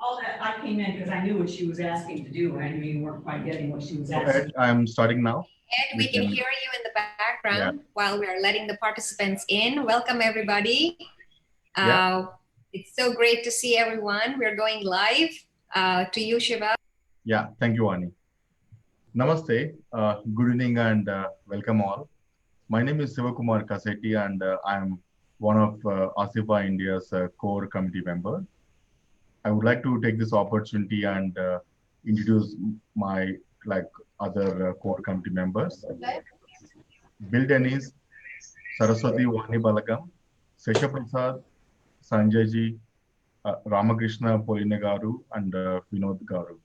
all that, I came in because I knew what she was asking to do, and I knew you weren't quite getting what she was So asking. Ed, I'm starting now. Ed, we can hear you in the background while we are letting the participants in. Welcome, everybody. It's so great to see everyone. We're going live. To you, Shiva. Yeah, thank you, Ani. Namaste, good evening, and welcome all. My name is Sivakumar Kasetti, and I'm one of Asifa India's core committee member. I would like to take this opportunity and introduce my other core committee members. Bill Dennis, Saraswati Vani Balagam, Sesha Prasad, Sanjay ji, Ramakrishna Polina Garu, and Vinod Garu.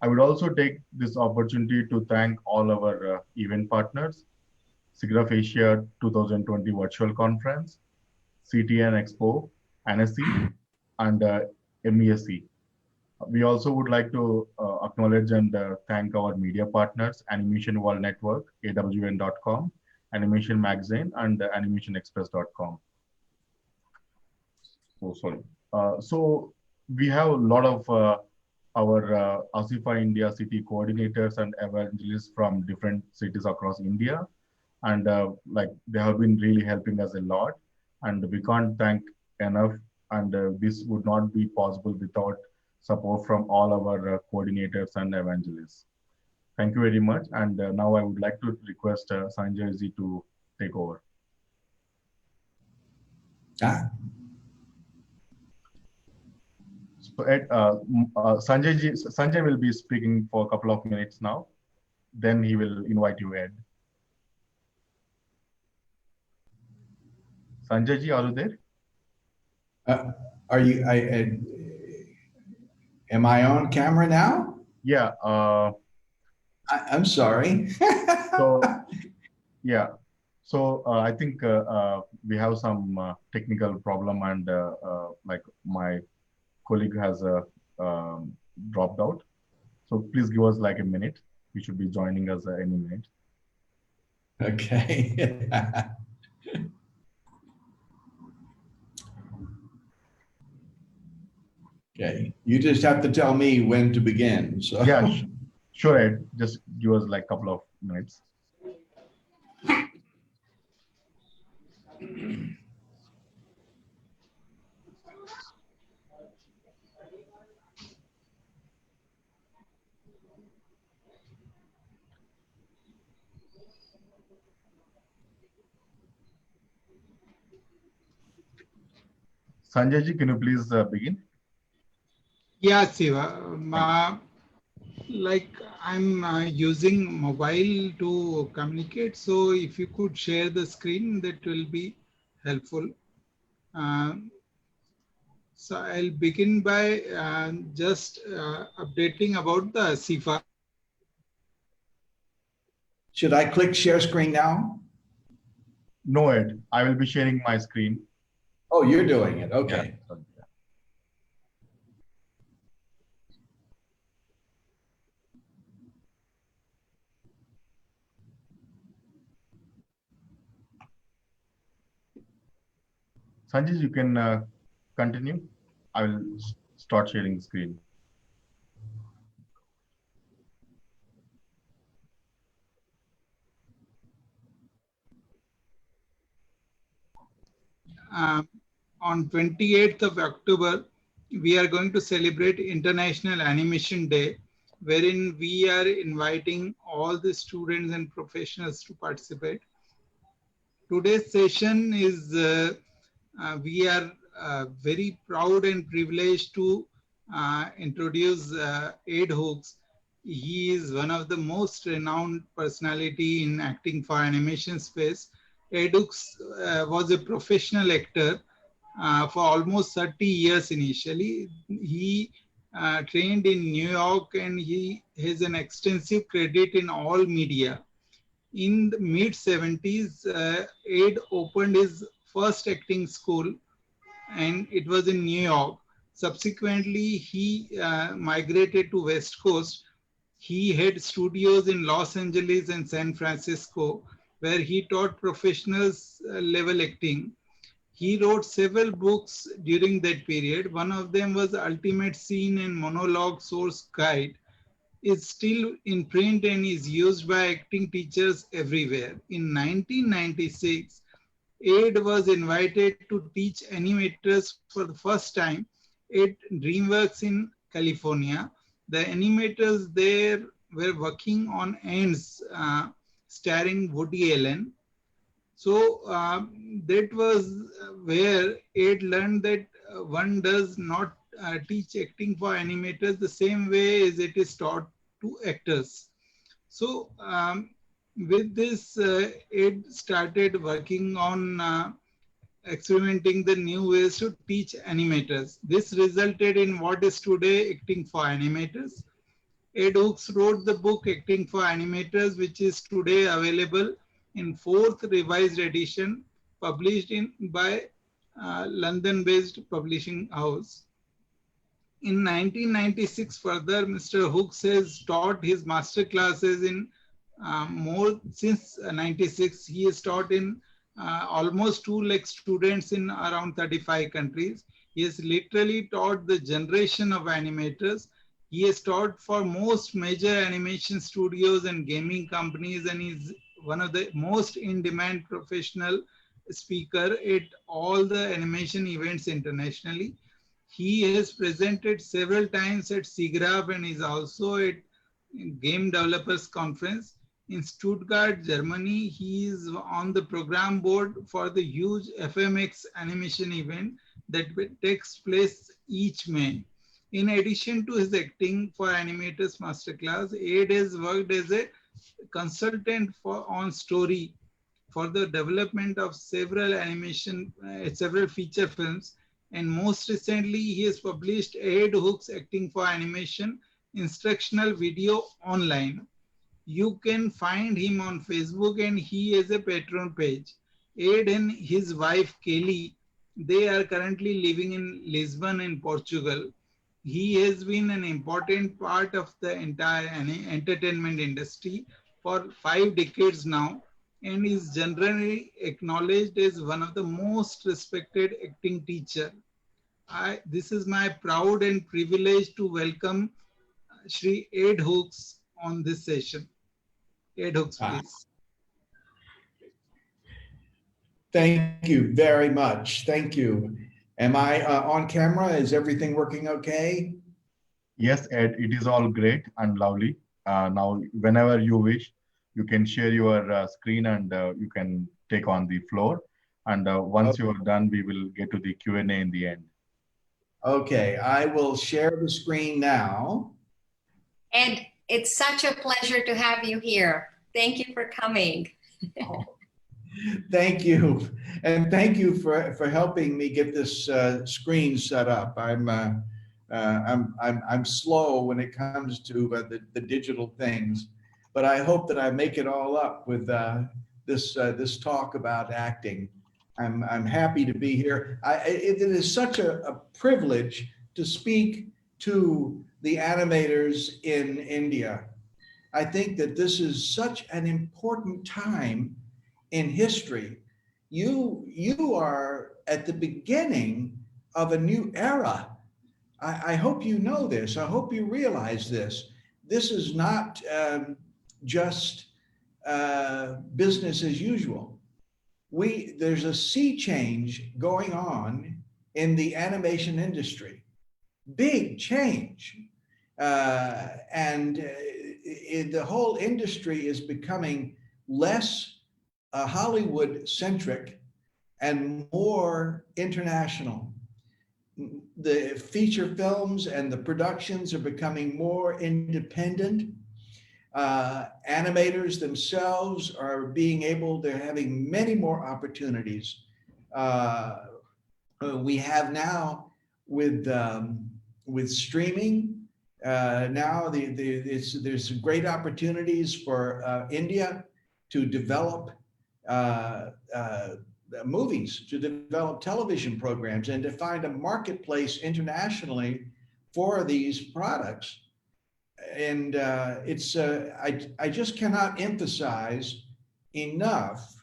I would also take this opportunity to thank all our event partners, SIGGRAPH Asia 2020 Virtual Conference, CTN Expo, NSC, and MESC. We also would like to acknowledge and thank our media partners, Animation World Network, AWN.com, Animation Magazine, and AnimationExpress.com. Oh, sorry. So we have a lot of our Asifa India city coordinators and evangelists from different cities across India. And they have been really helping us a lot. And we can't thank enough. And this would not be possible without support from all our coordinators and evangelists. Thank you very much. And now I would like to request Sanjay ji to take over. So Ed, Sanjay will be speaking for a couple of minutes now. Then he will invite you, Ed. Sanjay ji, are you there? Am I on camera now? Yeah. I'm sorry. So I think we have some technical problem, and my colleague has dropped out. So please give us like a minute. He should be joining us any minute. Okay. Okay, you just have to tell me when to begin. So. Yeah, sure, Ed. Just give us like a couple of minutes. Sanjay ji, can you please begin? Yeah, Siva. I'm using mobile to communicate. So if you could share the screen, that will be helpful. So I'll begin by just updating about the Asifa. Should I click share screen now? No, Ed. I will be sharing my screen. Oh, you're doing it. Okay. Yeah. Sanjay, you can continue. I will start sharing the screen. On 28th of October, we are going to celebrate International Animation Day, wherein we are inviting all the students and professionals to participate. Today's session is, we are very proud and privileged to introduce Ed Hooks. He is one of the most renowned personality in acting for animation space. Ed Hooks was a professional actor for almost 30 years initially. He trained in New York, and he has an extensive credit in all media. In the mid-70s, Ed opened his first acting school, and it was in New York. Subsequently, he migrated to West Coast. He had studios in Los Angeles and San Francisco, where he taught professionals level acting. He wrote several books during that period. One of them was Ultimate Scene and Monologue Source Guide. Is still in print and is used by acting teachers everywhere. In 1996, Aid was invited to teach animators for the first time at DreamWorks in California. The animators there were working on Ants, starring Woody Allen. So that was where Aid learned that one does not teach acting for animators the same way as it is taught to actors. So with this, Ed started working on experimenting the new ways to teach animators. This resulted in what is today Acting for Animators. Ed Hooks wrote the book Acting for Animators, which is today available in 4th revised edition, published by London-based publishing house. In 1996, further, Mr. Hooks has taught his master classes in more since 96. He has taught in almost 2 lakh students in around 35 countries. He has literally taught the generation of animators. He has taught for most major animation studios and gaming companies, and is one of the most in-demand professional speaker at all the animation events internationally. He has presented several times at SIGGRAPH and is also at Game Developers Conference. In Stuttgart, Germany, he is on the program board for the huge FMX animation event that takes place each May. In addition to his Acting for Animators Masterclass, Aid has worked as a consultant on story for the development of several several feature films. And most recently, he has published Ed Hooks Acting for Animation instructional video online. You can find him on Facebook, and he has a Patreon page. Ed and his wife Kelly, they are currently living in Lisbon in Portugal. He has been an important part of the entire entertainment industry for 5 decades now, and is generally acknowledged as one of the most respected acting teacher. This is my proud and privilege to welcome Shri Ed Hooks on this session. Ed Hooks, please. Thank you very much. Thank you. Am I on camera? Is everything working okay? Yes, Ed, it is all great and lovely. Now, whenever you wish, you can share your screen and you can take on the floor. And once you are done, we will get to the Q&A in the end. Okay, I will share the screen now. Ed, it's such a pleasure to have you here. Thank you for coming. Thank you. And thank you for helping me get this screen set up. I'm slow when it comes to the digital things, but I hope that I make it all up with this talk about acting. I'm happy to be here. It is such a privilege to speak to the animators in India. I think that this is such an important time in history. You are at the beginning of a new era. I hope you know this. I hope you realize this. This is not just business as usual. There's a sea change going on in the animation industry. Big change. And the whole industry is becoming less Hollywood-centric and more international. The feature films and the productions are becoming more independent. Animators themselves are they're having many more opportunities. We have now with streaming, now there's great opportunities for India to develop movies, to develop television programs, and to find a marketplace internationally for these products. And I just cannot emphasize enough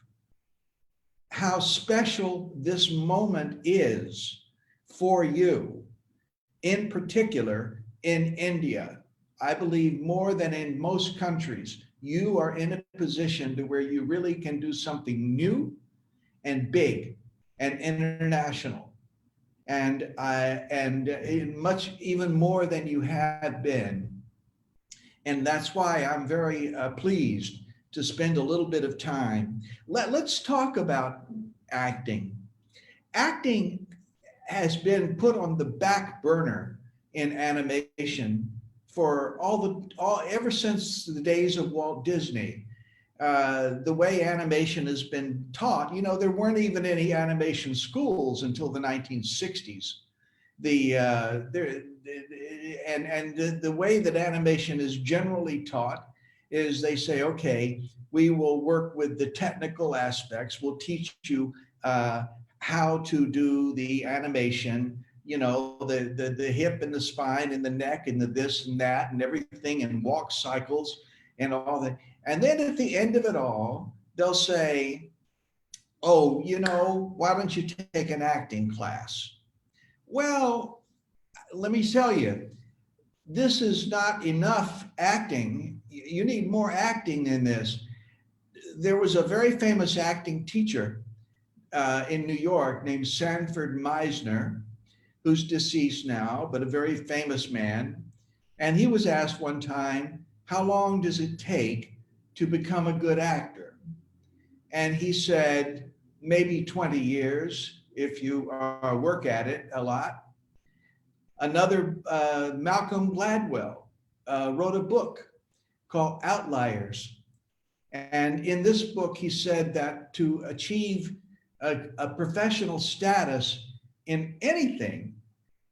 how special this moment is for you, in particular in India. I believe more than in most countries, you are in a position to where you really can do something new and big and international. And much even more than you have been. And that's why I'm very pleased to spend a little bit of time. Let's talk about acting. Acting has been put on the back burner in animation for ever since the days of Walt Disney. The way animation has been taught, there weren't even any animation schools until the 1960s. The way that animation is generally taught is they say, okay, we will work with the technical aspects. We'll teach you how to do the animation, the hip and the spine and the neck and the this and that and everything, and walk cycles and all that. And then at the end of it all, they'll say, oh, why don't you take an acting class? Well, let me tell you, this is not enough acting. You need more acting than this. There was a very famous acting teacher in New York named Sanford Meisner, who's deceased now, but a very famous man. And he was asked one time, how long does it take to become a good actor? And he said, maybe 20 years if you work at it a lot. Another, Malcolm Gladwell, wrote a book called Outliers. And in this book, he said that to achieve a professional status in anything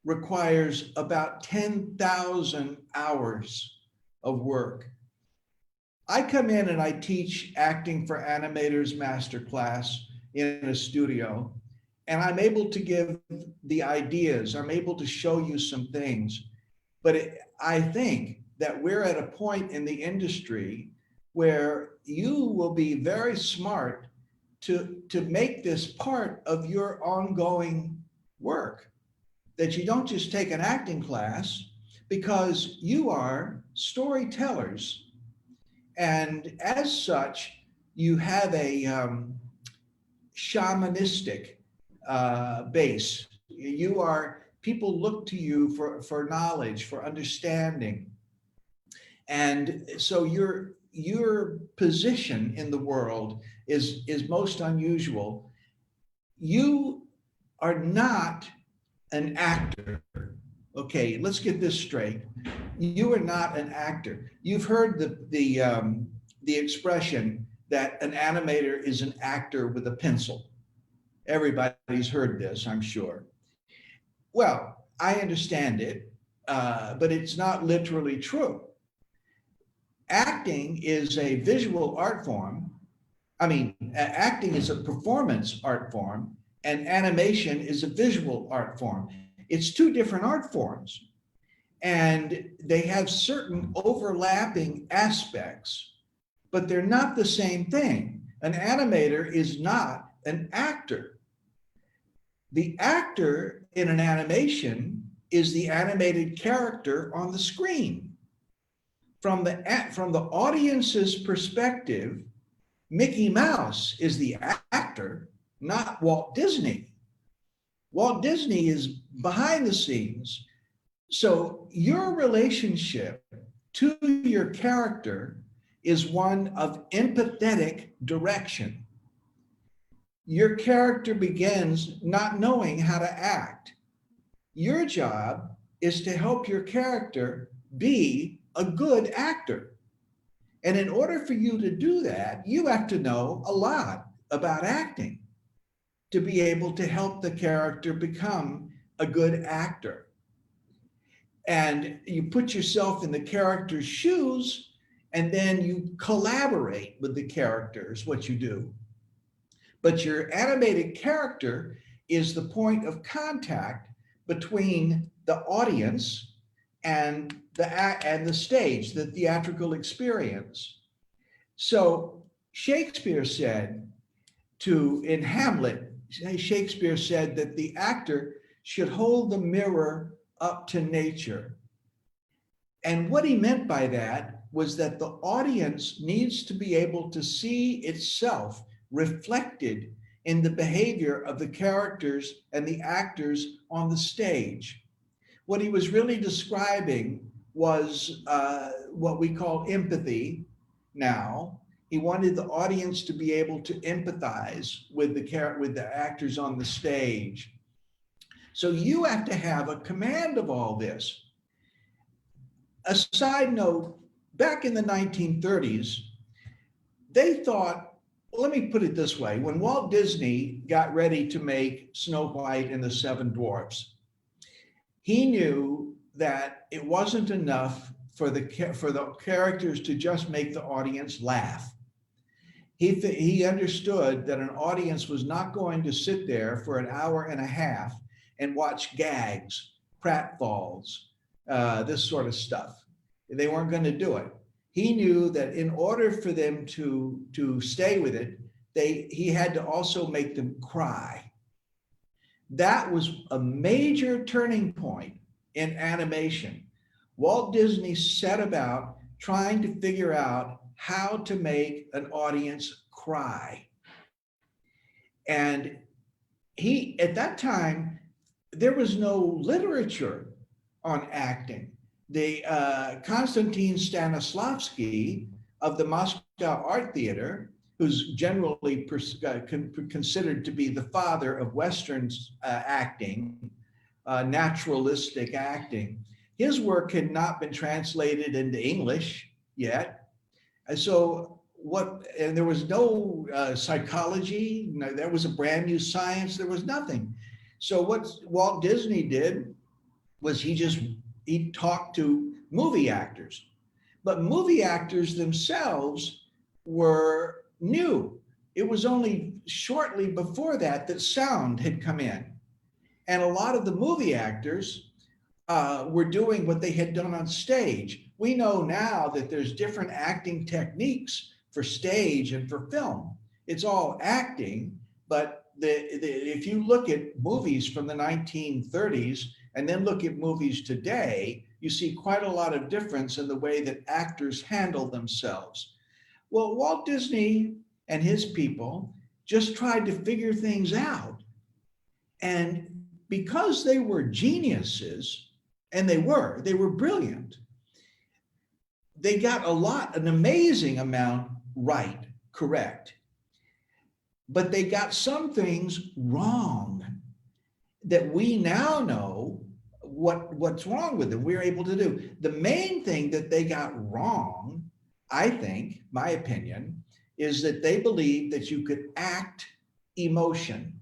requires about 10,000 hours of work. I come in and I teach acting for animators masterclass in a studio, and I'm able to give the ideas. I'm able to show you some things, but I think that we're at a point in the industry where you will be very smart to make this part of your ongoing work, that you don't just take an acting class, because you are storytellers. And as such, you have a shamanistic base. People look to you for knowledge, for understanding. And so your position in the world is most unusual. You are not an actor. Okay, let's get this straight. You are not an actor. You've heard the expression that an animator is an actor with a pencil. Everybody's heard this, I'm sure. Well, I understand it, but it's not literally true. Acting is a visual art form. Acting is a performance art form, and animation is a visual art form. It's two different art forms, and they have certain overlapping aspects, but they're not the same thing. An animator is not an actor. The actor in an animation is the animated character on the screen. From the audience's perspective, Mickey Mouse is the actor, not Walt Disney. Walt Disney is behind the scenes. So your relationship to your character is one of empathetic direction. Your character begins not knowing how to act. Your job is to help your character be a good actor. And in order for you to do that, you have to know a lot about acting to be able to help the character become a good actor. And you put yourself in the character's shoes, and then you collaborate with the character is what you do. But your animated character is the point of contact between the audience and the stage, the theatrical experience. So Shakespeare said in Hamlet, Shakespeare said that the actor should hold the mirror up to nature. And what he meant by that was that the audience needs to be able to see itself reflected in the behavior of the characters and the actors on the stage. What he was really describing was what we call empathy now. He wanted the audience to be able to empathize with the actors on the stage. So you have to have a command of all this. A side note, back in the 1930s, they thought, let me put it this way, when Walt Disney got ready to make Snow White and the Seven Dwarfs, he knew that it wasn't enough for the characters to just make the audience laugh. He understood that an audience was not going to sit there for an hour and a half and watch gags, pratfalls, this sort of stuff. They weren't going to do it. He knew that in order for them to stay with it, he had to also make them cry. That was a major turning point in animation. Walt Disney set about trying to figure out how to make an audience cry. And at that time, there was no literature on acting. Konstantin Stanislavski of the Moscow Art Theater, who's generally considered to be the father of Western acting, naturalistic acting, his work had not been translated into English yet. And so and there was no psychology, there was a brand new science, there was nothing. So what Walt Disney did was he talked to movie actors, but movie actors themselves were new. It was only shortly before that sound had come in. And a lot of the movie actors were doing what they had done on stage. We know now that there's different acting techniques for stage and for film. It's all acting, but if you look at movies from the 1930s and then look at movies today, you see quite a lot of difference in the way that actors handle themselves. Well, Walt Disney and his people just tried to figure things out. And because they were geniuses, and they were brilliant, they got an amazing amount right, correct. But they got some things wrong that we now know what's wrong with them. We're able to do. The main thing that they got wrong, I think, my opinion, is that they believed that you could act emotion.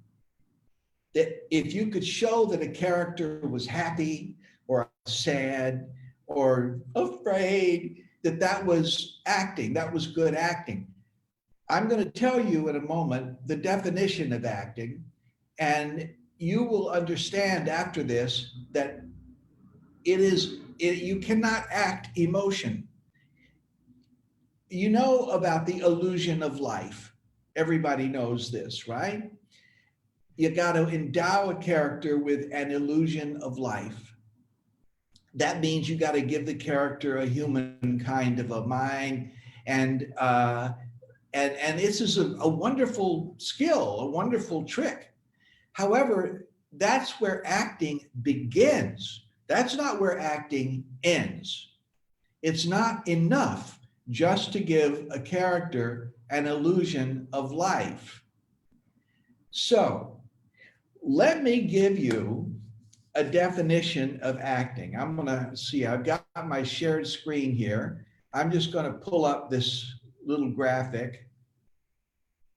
That if you could show that a character was happy or sad or afraid, that was acting, that was good acting. I'm going to tell you in a moment the definition of acting, and you will understand after this that you cannot act emotion. You know about the illusion of life. Everybody knows this, right? You got to endow a character with an illusion of life. That means you got to give the character a human kind of a mind, and this is a wonderful skill, a wonderful trick. However, that's where acting begins. That's not where acting ends. It's not enough just to give a character an illusion of life. So let me give you a definition of acting. I'm going to see, I've got my shared screen here. I'm just going to pull up this little graphic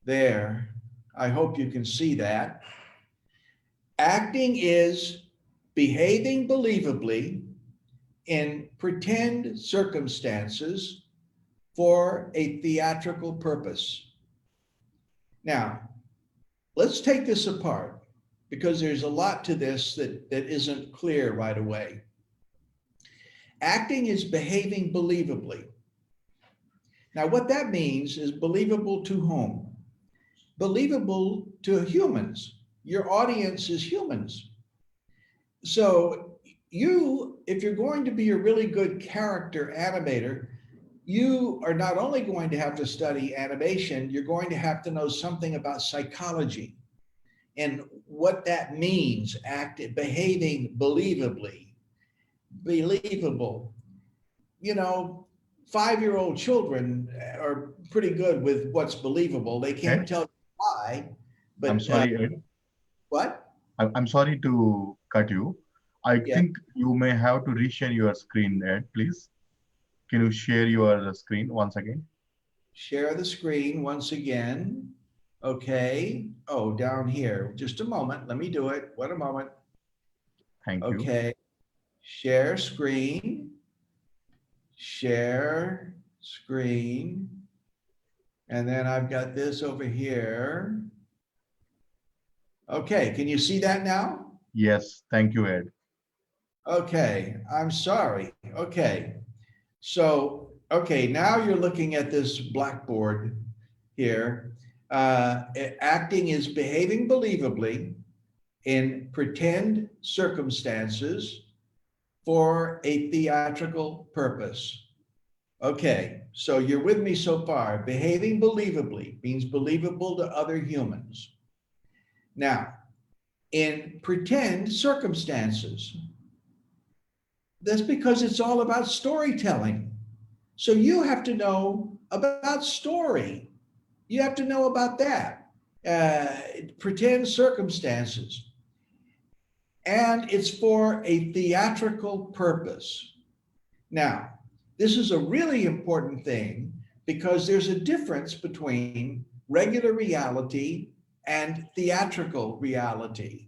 there. I hope you can see that. Acting is behaving believably in pretend circumstances for a theatrical purpose. Now, let's take this apart, because there's a lot to this that isn't clear right away. Acting is behaving believably. Now, what that means is believable to whom? believable to humans. Your audience is humans. So you, if you're going to be a really good character animator, you are not only going to have to study animation, you're going to have to know something about psychology and what that means, behaving believably, believable. You know, 5-year-old children are pretty good with what's believable. They can't Ed, tell you why, but I'm sorry, Ed. what? I'm sorry to cut you. I Yeah, think you may have to reshare your screen, Ed, please. Can you share your screen once again? share the screen once again. Okay. Oh, down here. Just a moment. Let me do it. What a moment. Thank you. Okay. Share screen. Share screen. And then I've got this over here. Okay. Can you see that now? Yes, thank you, Ed. Okay. I'm sorry. Okay. So, okay, now you're looking at this blackboard here. Acting is behaving believably in pretend circumstances for a theatrical purpose. Okay, so you're with me so far. Behaving believably means believable to other humans. Now, in pretend circumstances, that's because it's all about storytelling. So you have to know about story. You have to know about that. Pretend circumstances. And it's for a theatrical purpose. Now, this is a really important thing because there's a difference between regular reality and theatrical reality.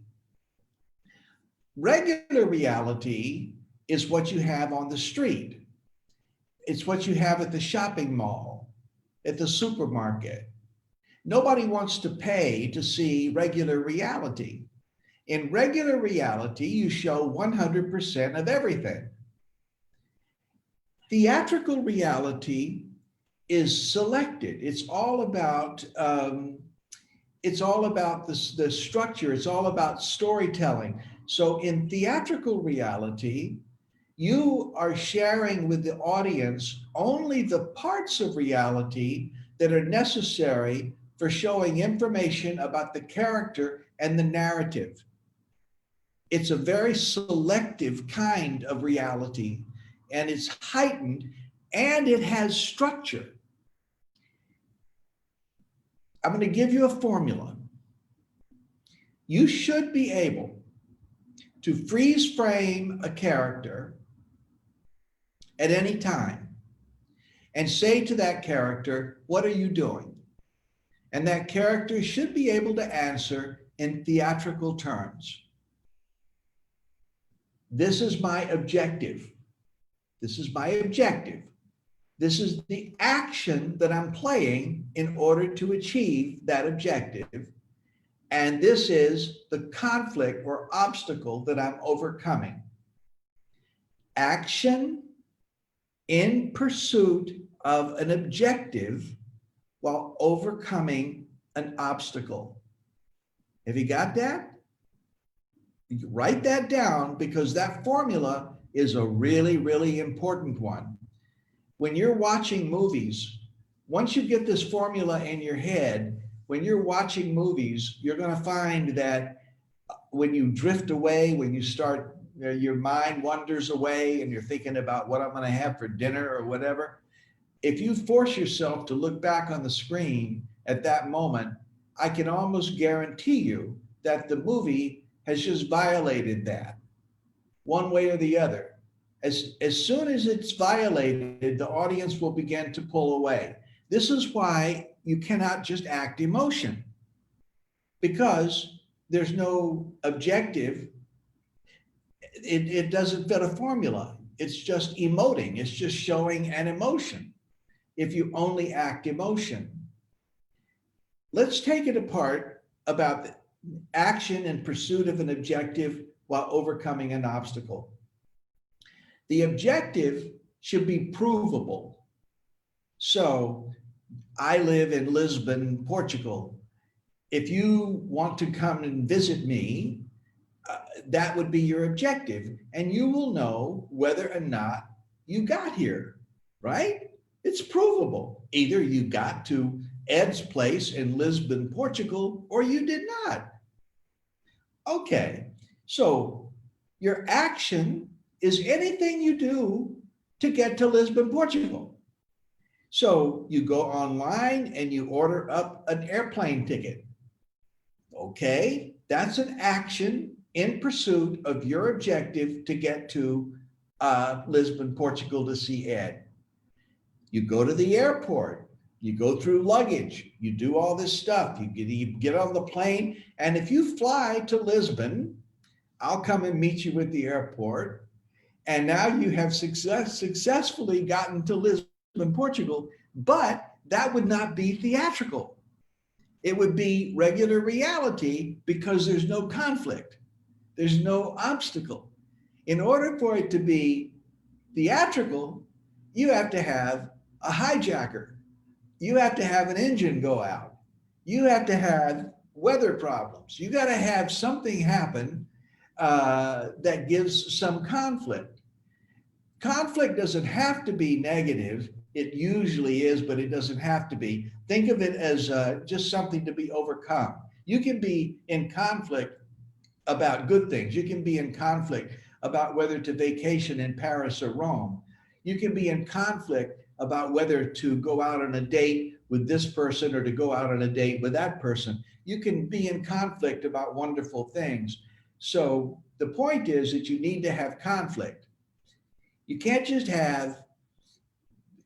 Regular reality is what you have on the street. It's what you have at the shopping mall, at the supermarket. Nobody wants to pay to see regular reality. In regular reality, you show 100% of everything. Theatrical reality is selected. It's all about the structure. It's all about storytelling. So in theatrical reality, you are sharing with the audience only the parts of reality that are necessary for showing information about the character and the narrative. It's a very selective kind of reality, and it's heightened, and it has structure. I'm going to give you a formula. You should be able to freeze frame a character at any time and say to that character, what are you doing? And that character should be able to answer in theatrical terms. This is my objective. This is my objective. This is the action that I'm playing in order to achieve that objective. And this is the conflict or obstacle that I'm overcoming. Action in pursuit of an objective while overcoming an obstacle. Have you got that? You write that down because that formula is a really, really important one. When you're watching movies, once you get this formula in your head, when you're watching movies, you're going to find that when you drift away, when you start, your mind wanders away and you're thinking about what I'm going to have for dinner or whatever. If you force yourself to look back on the screen at that moment, I can almost guarantee you that the movie has just violated that one way or the other. As soon as it's violated, the audience will begin to pull away. This is why you cannot just act emotion, because there's no objective. It doesn't fit a formula. It's just emoting. It's just showing an emotion if you only act emotion. Let's take it apart about the action in pursuit of an objective while overcoming an obstacle. The objective should be provable. So I live in Lisbon, Portugal, if you want to come and visit me, that would be your objective. And you will know whether or not you got here, right? It's provable. Either you got to Ed's place in Lisbon, Portugal, or you did not. Okay, so your action is anything you do to get to Lisbon, Portugal. So you go online and you order up an airplane ticket. Okay, that's an action in pursuit of your objective to get to Lisbon, Portugal to see Ed. You go to the airport, you go through luggage, you do all this stuff, you get on the plane, and if you fly to Lisbon, I'll come and meet you at the airport, and now you have successfully gotten to Lisbon, Portugal, but that would not be theatrical. It would be regular reality because there's no conflict. There's no obstacle. In order for it to be theatrical, you have to have a hijacker. You have to have an engine go out. You have to have weather problems. You got to have something happen that gives some conflict. Conflict doesn't have to be negative. It usually is, but it doesn't have to be. Think of it as just something to be overcome. You can be in conflict about good things. You can be in conflict about whether to vacation in Paris or Rome. You can be in conflict about whether to go out on a date with this person or to go out on a date with that person. You can be in conflict about wonderful things. So the point is that you need to have conflict. You can't just have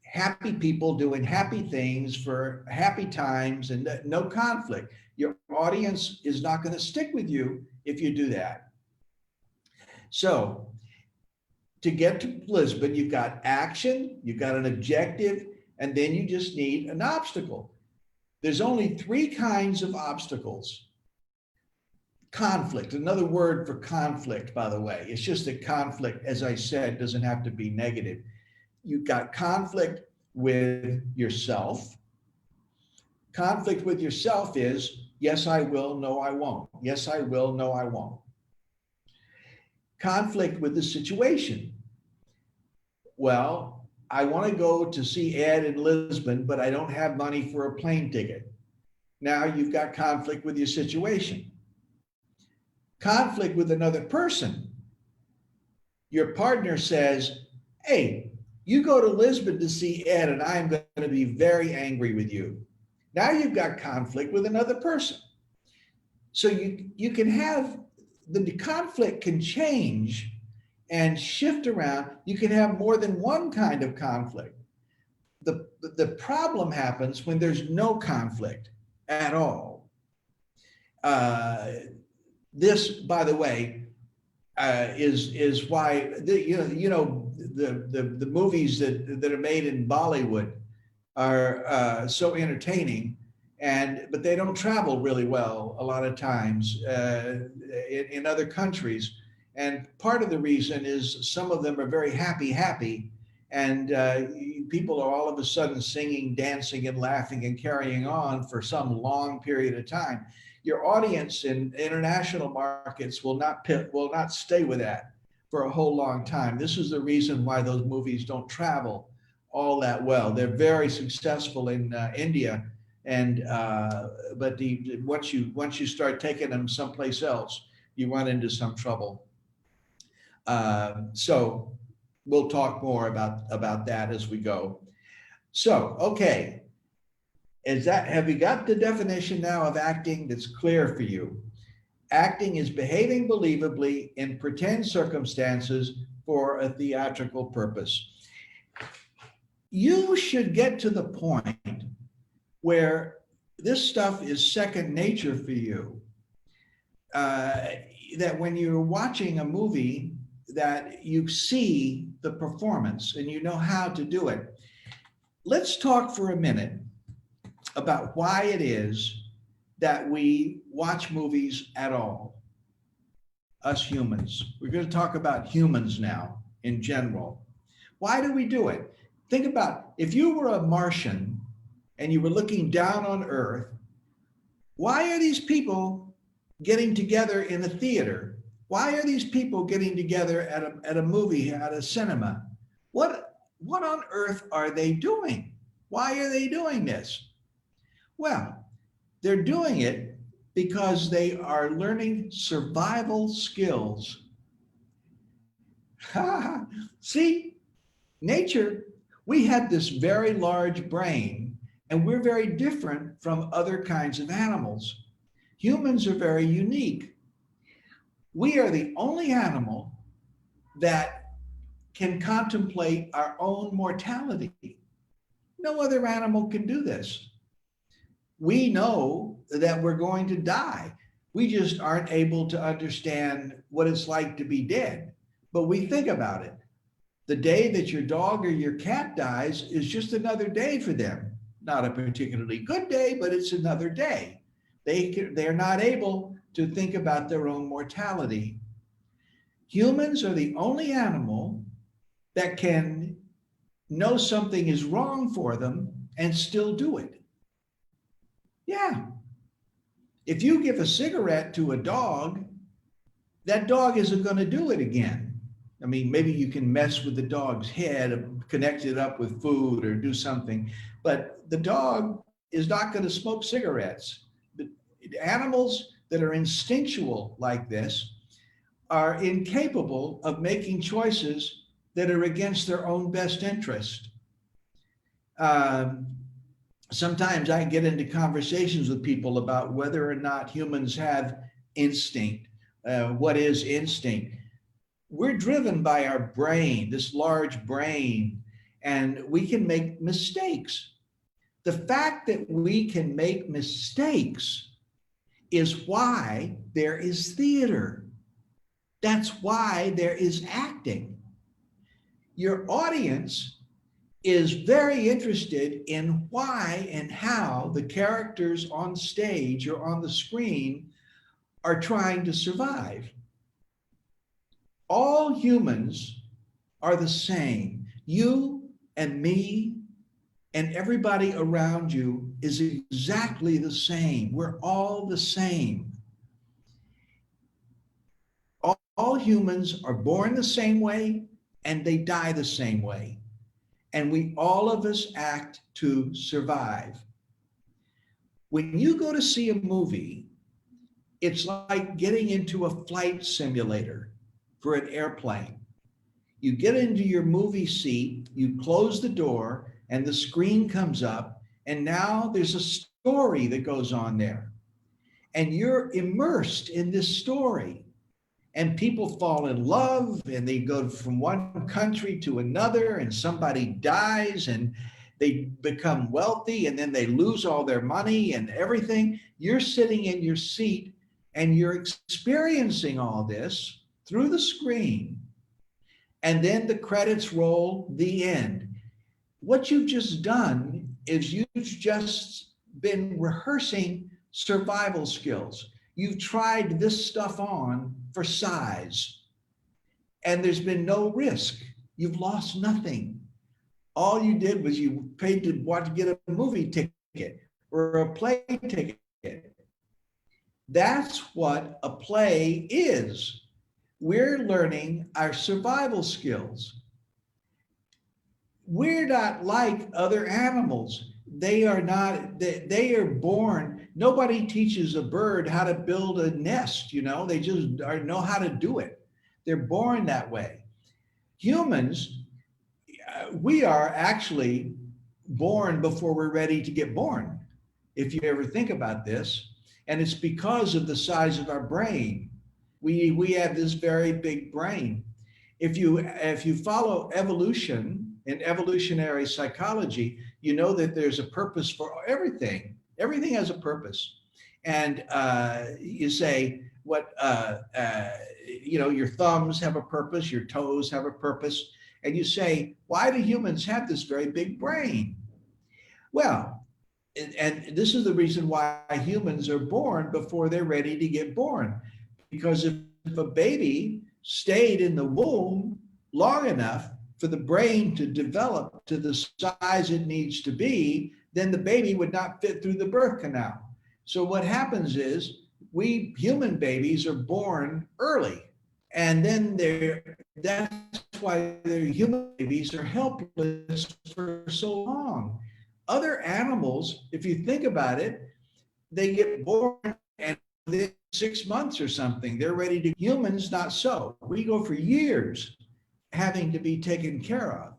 happy people doing happy things for happy times and no conflict. Your audience is not going to stick with you if you do that. So to get to Lisbon, you've got action, you've got an objective, and then you just need an obstacle. There's only 3 kinds of obstacles. Conflict, another word for conflict, by the way. It's just that conflict, as I said, doesn't have to be negative. You've got conflict with yourself. Conflict with yourself is, yes, I will, no, I won't. Yes, I will, no, I won't. Conflict with the situation. Well, I want to go to see Ed in Lisbon, but I don't have money for a plane ticket. Now you've got conflict with your situation. Conflict with another person. Your partner says, hey, you go to Lisbon to see Ed and I'm going to be very angry with you. Now you've got conflict with another person. So you can have, the conflict can change and shift around. You can have more than one kind of conflict. The problem happens when there's no conflict at all. This, by the way, is why the movies that are made in Bollywood are so entertaining, but they don't travel really well a lot of times in other countries. And part of the reason is some of them are very happy, and people are all of a sudden singing, dancing, and laughing and carrying on for some long period of time. Your audience in international markets will not stay with that for a whole long time. This is the reason why those movies don't travel all that well. They're very successful in India, but once you start taking them someplace else, you run into some trouble. So we'll talk more about that as we go. So, okay. Have you got the definition now of acting that's clear for you? Acting is behaving believably in pretend circumstances for a theatrical purpose. You should get to the point where this stuff is second nature for you. That when you're watching a movie, that you see the performance and you know how to do it. Let's talk for a minute about why it is that we watch movies at all, us humans. We're going to talk about humans now in general. Why do we do it? Think about if you were a Martian and you were looking down on Earth, Why are these people getting together in a theater? Why are these people getting together at a movie, at a cinema? What on earth are they doing? Why are they doing this? Well, they're doing it because they are learning survival skills. See, nature, we had this very large brain, and we're very different from other kinds of animals. Humans are very unique. We are the only animal that can contemplate our own mortality. No other animal can do this. We know that we're going to die. We just aren't able to understand what it's like to be dead. But we think about it. The day that your dog or your cat dies is just another day for them. Not a particularly good day, but it's another day. They're not able to think about their own mortality. Humans are the only animal that can know something is wrong for them and still do it. Yeah. If you give a cigarette to a dog, that dog isn't going to do it again. I mean, maybe you can mess with the dog's head, connect it up with food or do something, but the dog is not going to smoke cigarettes. The animals that are instinctual like this are incapable of making choices that are against their own best interest. Sometimes I get into conversations with people about whether or not humans have instinct. What is instinct? We're driven by our brain, this large brain, and we can make mistakes. The fact that we can make mistakes is why there is theater. That's why there is acting. Your audience is very interested in why and how the characters on stage or on the screen are trying to survive. All humans are the same. You and me and everybody around you is exactly the same. We're all the same. All humans are born the same way and they die the same way. And all of us act to survive. When you go to see a movie, it's like getting into a flight simulator for an airplane. You get into your movie seat, you close the door, and the screen comes up, and now there's a story that goes on there. And you're immersed in this story. And people fall in love and they go from one country to another and somebody dies and they become wealthy and then they lose all their money and everything. You're sitting in your seat and you're experiencing all this through the screen. And then the credits roll, the end. What you've just done is you've just been rehearsing survival skills. You've tried this stuff on for size, and there's been no risk. You've lost nothing. All you did was you paid to get a movie ticket or a play ticket. That's what a play is. We're learning our survival skills. We're not like other animals. They are not, they are born. Nobody teaches a bird how to build a nest, they just know how to do it. They're born that way. Humans, we are actually born before we're ready to get born, if you ever think about this. And it's because of the size of our brain. We have this very big brain. If you follow evolution and evolutionary psychology, you know that there's a purpose for everything. Everything has a purpose. And you say, your thumbs have a purpose, your toes have a purpose. And you say, why do humans have this very big brain? Well, and this is the reason why humans are born before they're ready to get born. Because if a baby stayed in the womb long enough for the brain to develop to the size it needs to be, then the baby would not fit through the birth canal. So what happens is we human babies are born early, and then that's why the human babies are helpless for so long. Other animals, if you think about it, they get born and within 6 months or something, they're ready to. Humans, not so. We go for years having to be taken care of.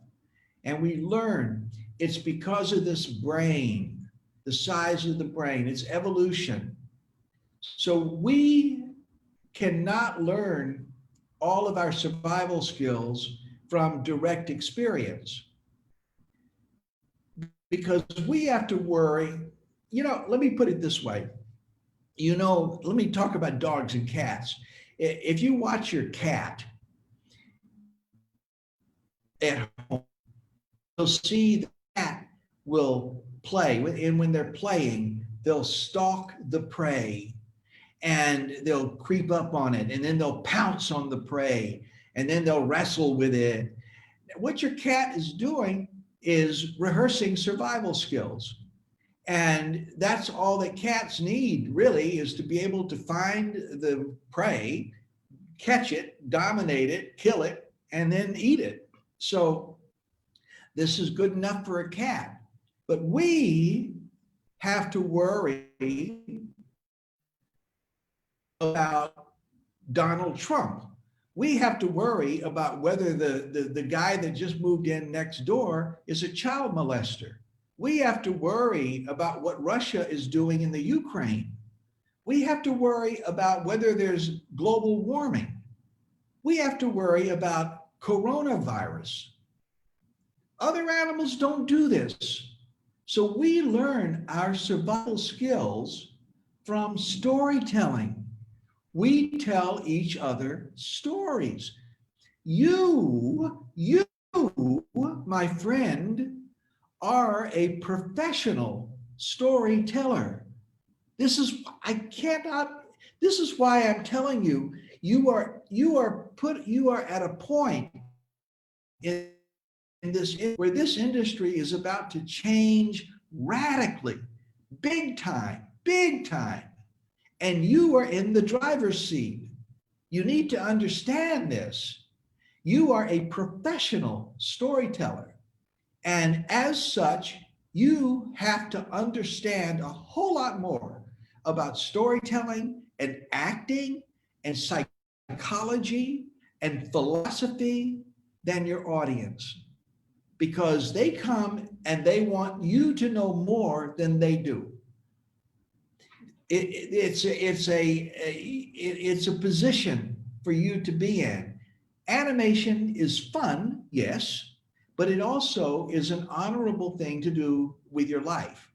And we learn it's because of this brain, the size of the brain, it's evolution. So we cannot learn all of our survival skills from direct experience because we have to worry. Let me put it this way. Let me talk about dogs and cats. If you watch your cat at home, you'll see the cat will play, and when they're playing, they'll stalk the prey and they'll creep up on it, and then they'll pounce on the prey, and then they'll wrestle with it. What your cat is doing is rehearsing survival skills. And that's all that cats need, really, is to be able to find the prey, catch it, dominate it, kill it, and then eat it. So this is good enough for a cat. But we have to worry about Donald Trump. We have to worry about whether the guy that just moved in next door is a child molester. We have to worry about what Russia is doing in the Ukraine. We have to worry about whether there's global warming. We have to worry about coronavirus. Other animals don't do this. So we learn our survival skills from storytelling. We tell each other stories. You, my friend, are a professional storyteller. This is why I'm telling you, you are at a point in this where this industry is about to change radically, big time. And you are in the driver's seat. You need to understand this. You are a professional storyteller. And as such, you have to understand a whole lot more about storytelling and acting and psychology and philosophy than your audience, because they come and they want you to know more than they do. It's a position for you to be in. Animation is fun, yes, but it also is an honorable thing to do with your life.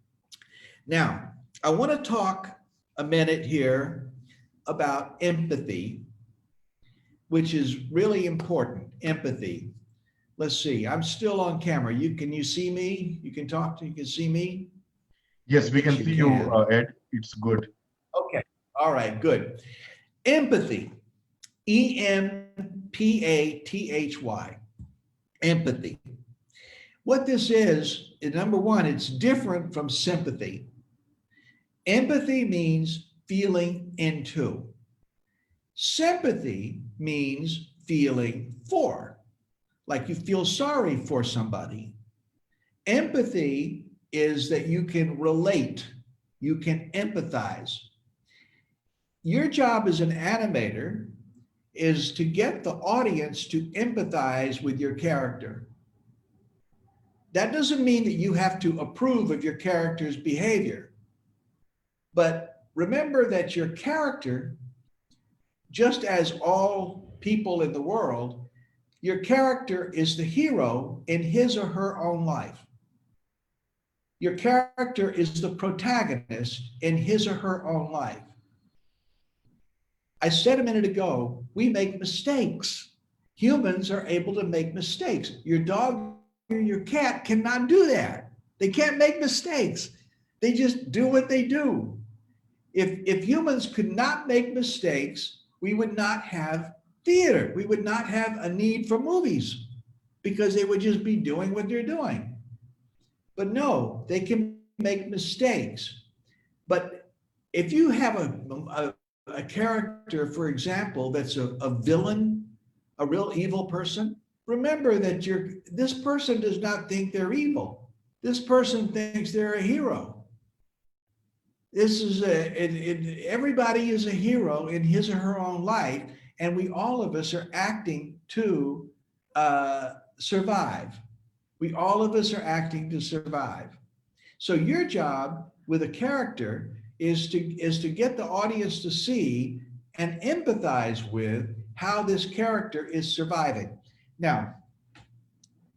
Now, I want to talk a minute here about empathy, which is really important. Empathy. Let's see. I'm still on camera. Can you see me? You can talk to. You can see me. Yes, we can see you, Ed. It's good. Okay. All right. Good. Empathy. EMPATHY. Empathy. What this is number one, it's different from sympathy. Empathy means feeling into. Sympathy means feeling for, like you feel sorry for somebody. Empathy is that you can relate, you can empathize. Your job as an animator is to get the audience to empathize with your character. That doesn't mean that you have to approve of your character's behavior. But remember that your character, just as all people in the world, your character is the hero in his or her own life. Your character is the protagonist in his or her own life. I said a minute ago, we make mistakes. Humans are able to make mistakes. Your dog or your cat cannot do that. They can't make mistakes. They just do what they do. If humans could not make mistakes, we would not have theater. We would not have a need for movies because they would just be doing what they're doing. But no, they can make mistakes. But if you have a character, for example, that's a villain, a real evil person, remember that this person does not think they're evil. This person thinks they're a hero. This is everybody is a hero in his or her own life, and all of us are acting to survive. All of us are acting to survive. So your job with a character is to get the audience to see and empathize with how this character is surviving. Now,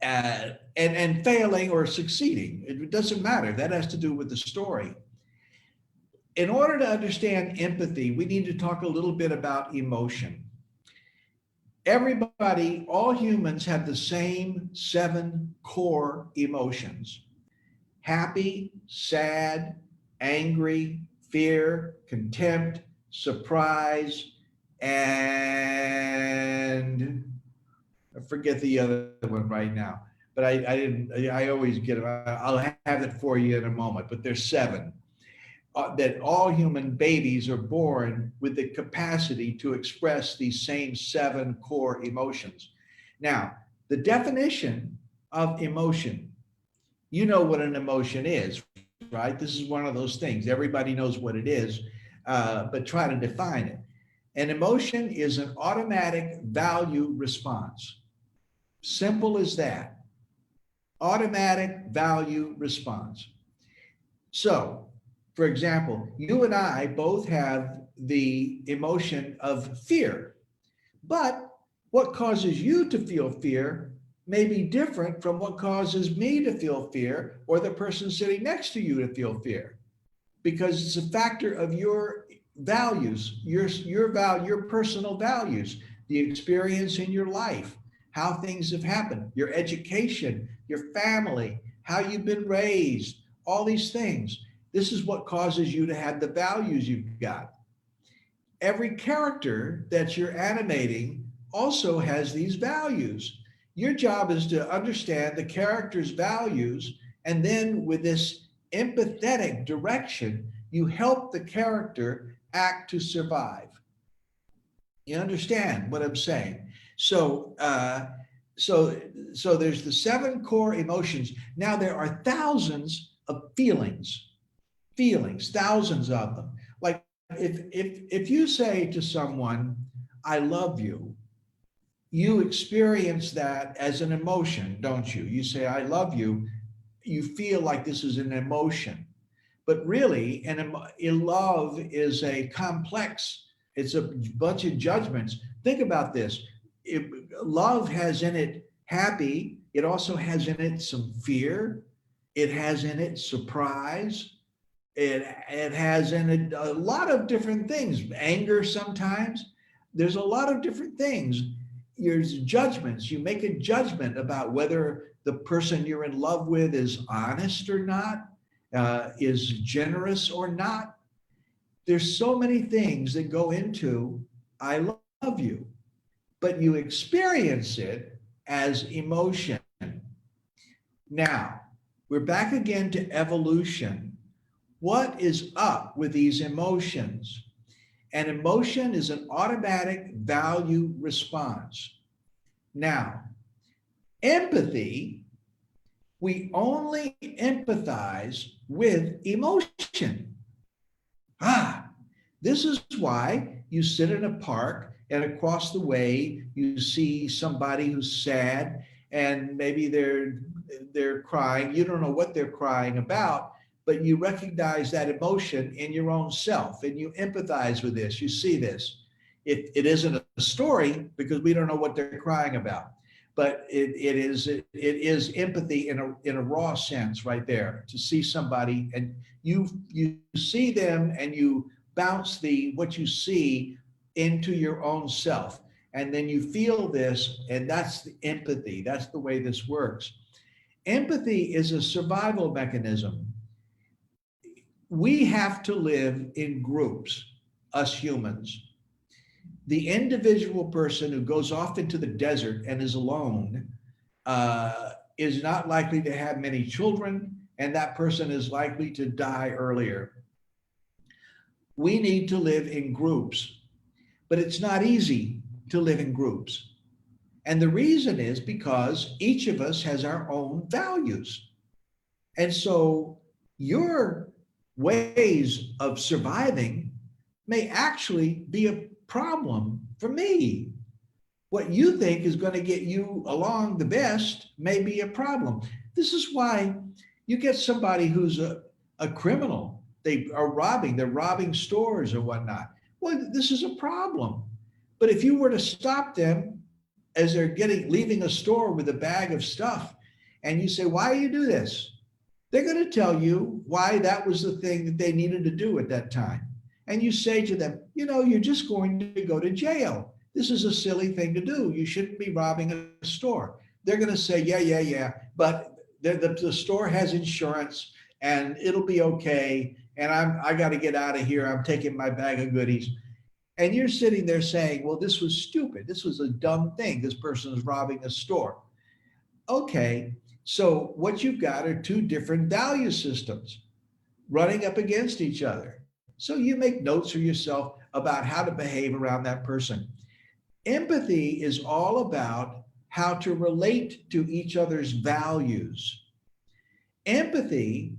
and failing or succeeding, it doesn't matter. That has to do with the story. In order to understand empathy, we need to talk a little bit about emotion. Everybody, all humans have the same 7 core emotions: happy, sad, angry, fear, contempt, surprise, and I forget the other one right now, but I always get it. I'll have it for you in a moment, but there's 7. That all human babies are born with the capacity to express these same 7 core emotions. Now, the definition of emotion, you know what an emotion is, right? This is one of those things. Everybody knows what it is, but try to define it. An emotion is an automatic value response. Simple as that. Automatic value response. So, for example, you and I both have the emotion of fear, but what causes you to feel fear may be different from what causes me to feel fear or the person sitting next to you to feel fear, because it's a factor of your values, your personal values, the experience in your life, how things have happened, your education, your family, how you've been raised, all these things. This is what causes you to have the values you've got. Every character that you're animating also has these values. Your job is to understand the character's values, and then with this empathetic direction, you help the character act to survive. You understand what I'm saying? So there's the 7 core emotions. Now there are thousands of feelings, thousands of them. Like if you say to someone, I love you, you experience that as an emotion, don't you? You say, I love you. You feel like this is an emotion. But really, love is a complex, it's a bunch of judgments. Think about this. Love has in it happy. It also has in it some fear. It has in it surprise. It has in it a lot of different things. Anger sometimes. There's a lot of different things. There's judgments. You make a judgment about whether the person you're in love with is honest or not, is generous or not. There's so many things that go into I love you, but you experience it as emotion. Now, we're back again to evolution. What is up with these emotions? An emotion is an automatic value response. Now, empathy, we only empathize with emotion. This is why you sit in a park and across the way you see somebody who's sad and maybe they're crying. You don't know what they're crying about, but you recognize that emotion in your own self and you empathize with this. You see this. It isn't a story because we don't know what they're crying about, but it is empathy in a raw sense right there, to see somebody and you see them and you bounce what you see into your own self. And then you feel this, and that's the empathy. That's the way this works. Empathy is a survival mechanism. We have to live in groups, us humans. The individual person who goes off into the desert and is alone is not likely to have many children, and that person is likely to die earlier. we need to live in groups, but it's not easy to live in groups. And the reason is because each of us has our own values. And so your ways of surviving may actually be a problem for me. What you think is going to get you along the best may be a problem. This is why you get somebody who's a criminal. They're robbing stores or whatnot. Well, this is a problem. But if you were to stop them as they're leaving a store with a bag of stuff, and you say, why do you do this? They're going to tell you why that was the thing that they needed to do at that time. And you say to them, you're just going to go to jail. This is a silly thing to do. You shouldn't be robbing a store. They're going to say, yeah, but the store has insurance and it'll be okay. And I got to get out of here. I'm taking my bag of goodies. And you're sitting there saying, well, this was stupid. This was a dumb thing. This person is robbing a store. Okay, so what you've got are two different value systems running up against each other. So you make notes for yourself about how to behave around that person. Empathy is all about how to relate to each other's values. Empathy,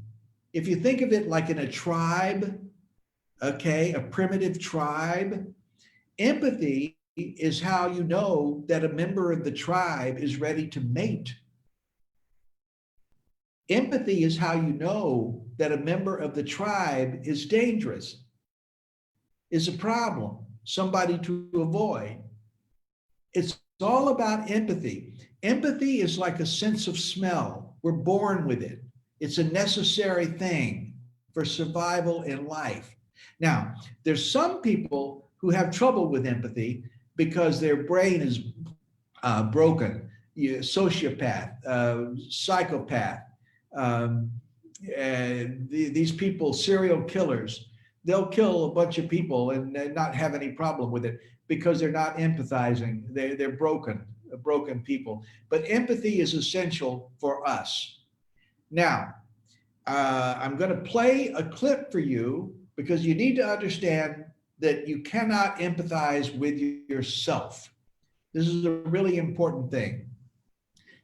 if you think of it like in a tribe, okay, a primitive tribe, empathy is how you know that a member of the tribe is ready to mate. Empathy is how you know that a member of the tribe is dangerous, is a problem, somebody to avoid. It's all about empathy. Empathy is like a sense of smell. We're born with it. It's a necessary thing for survival in life. Now, there's some people who have trouble with empathy because their brain is broken. Sociopath, psychopath, these people, serial killers, they'll kill a bunch of people and not have any problem with it because they're not empathizing. They're broken people. But empathy is essential for us. Now, I'm going to play a clip for you because you need to understand that you cannot empathize with yourself. This is a really important thing.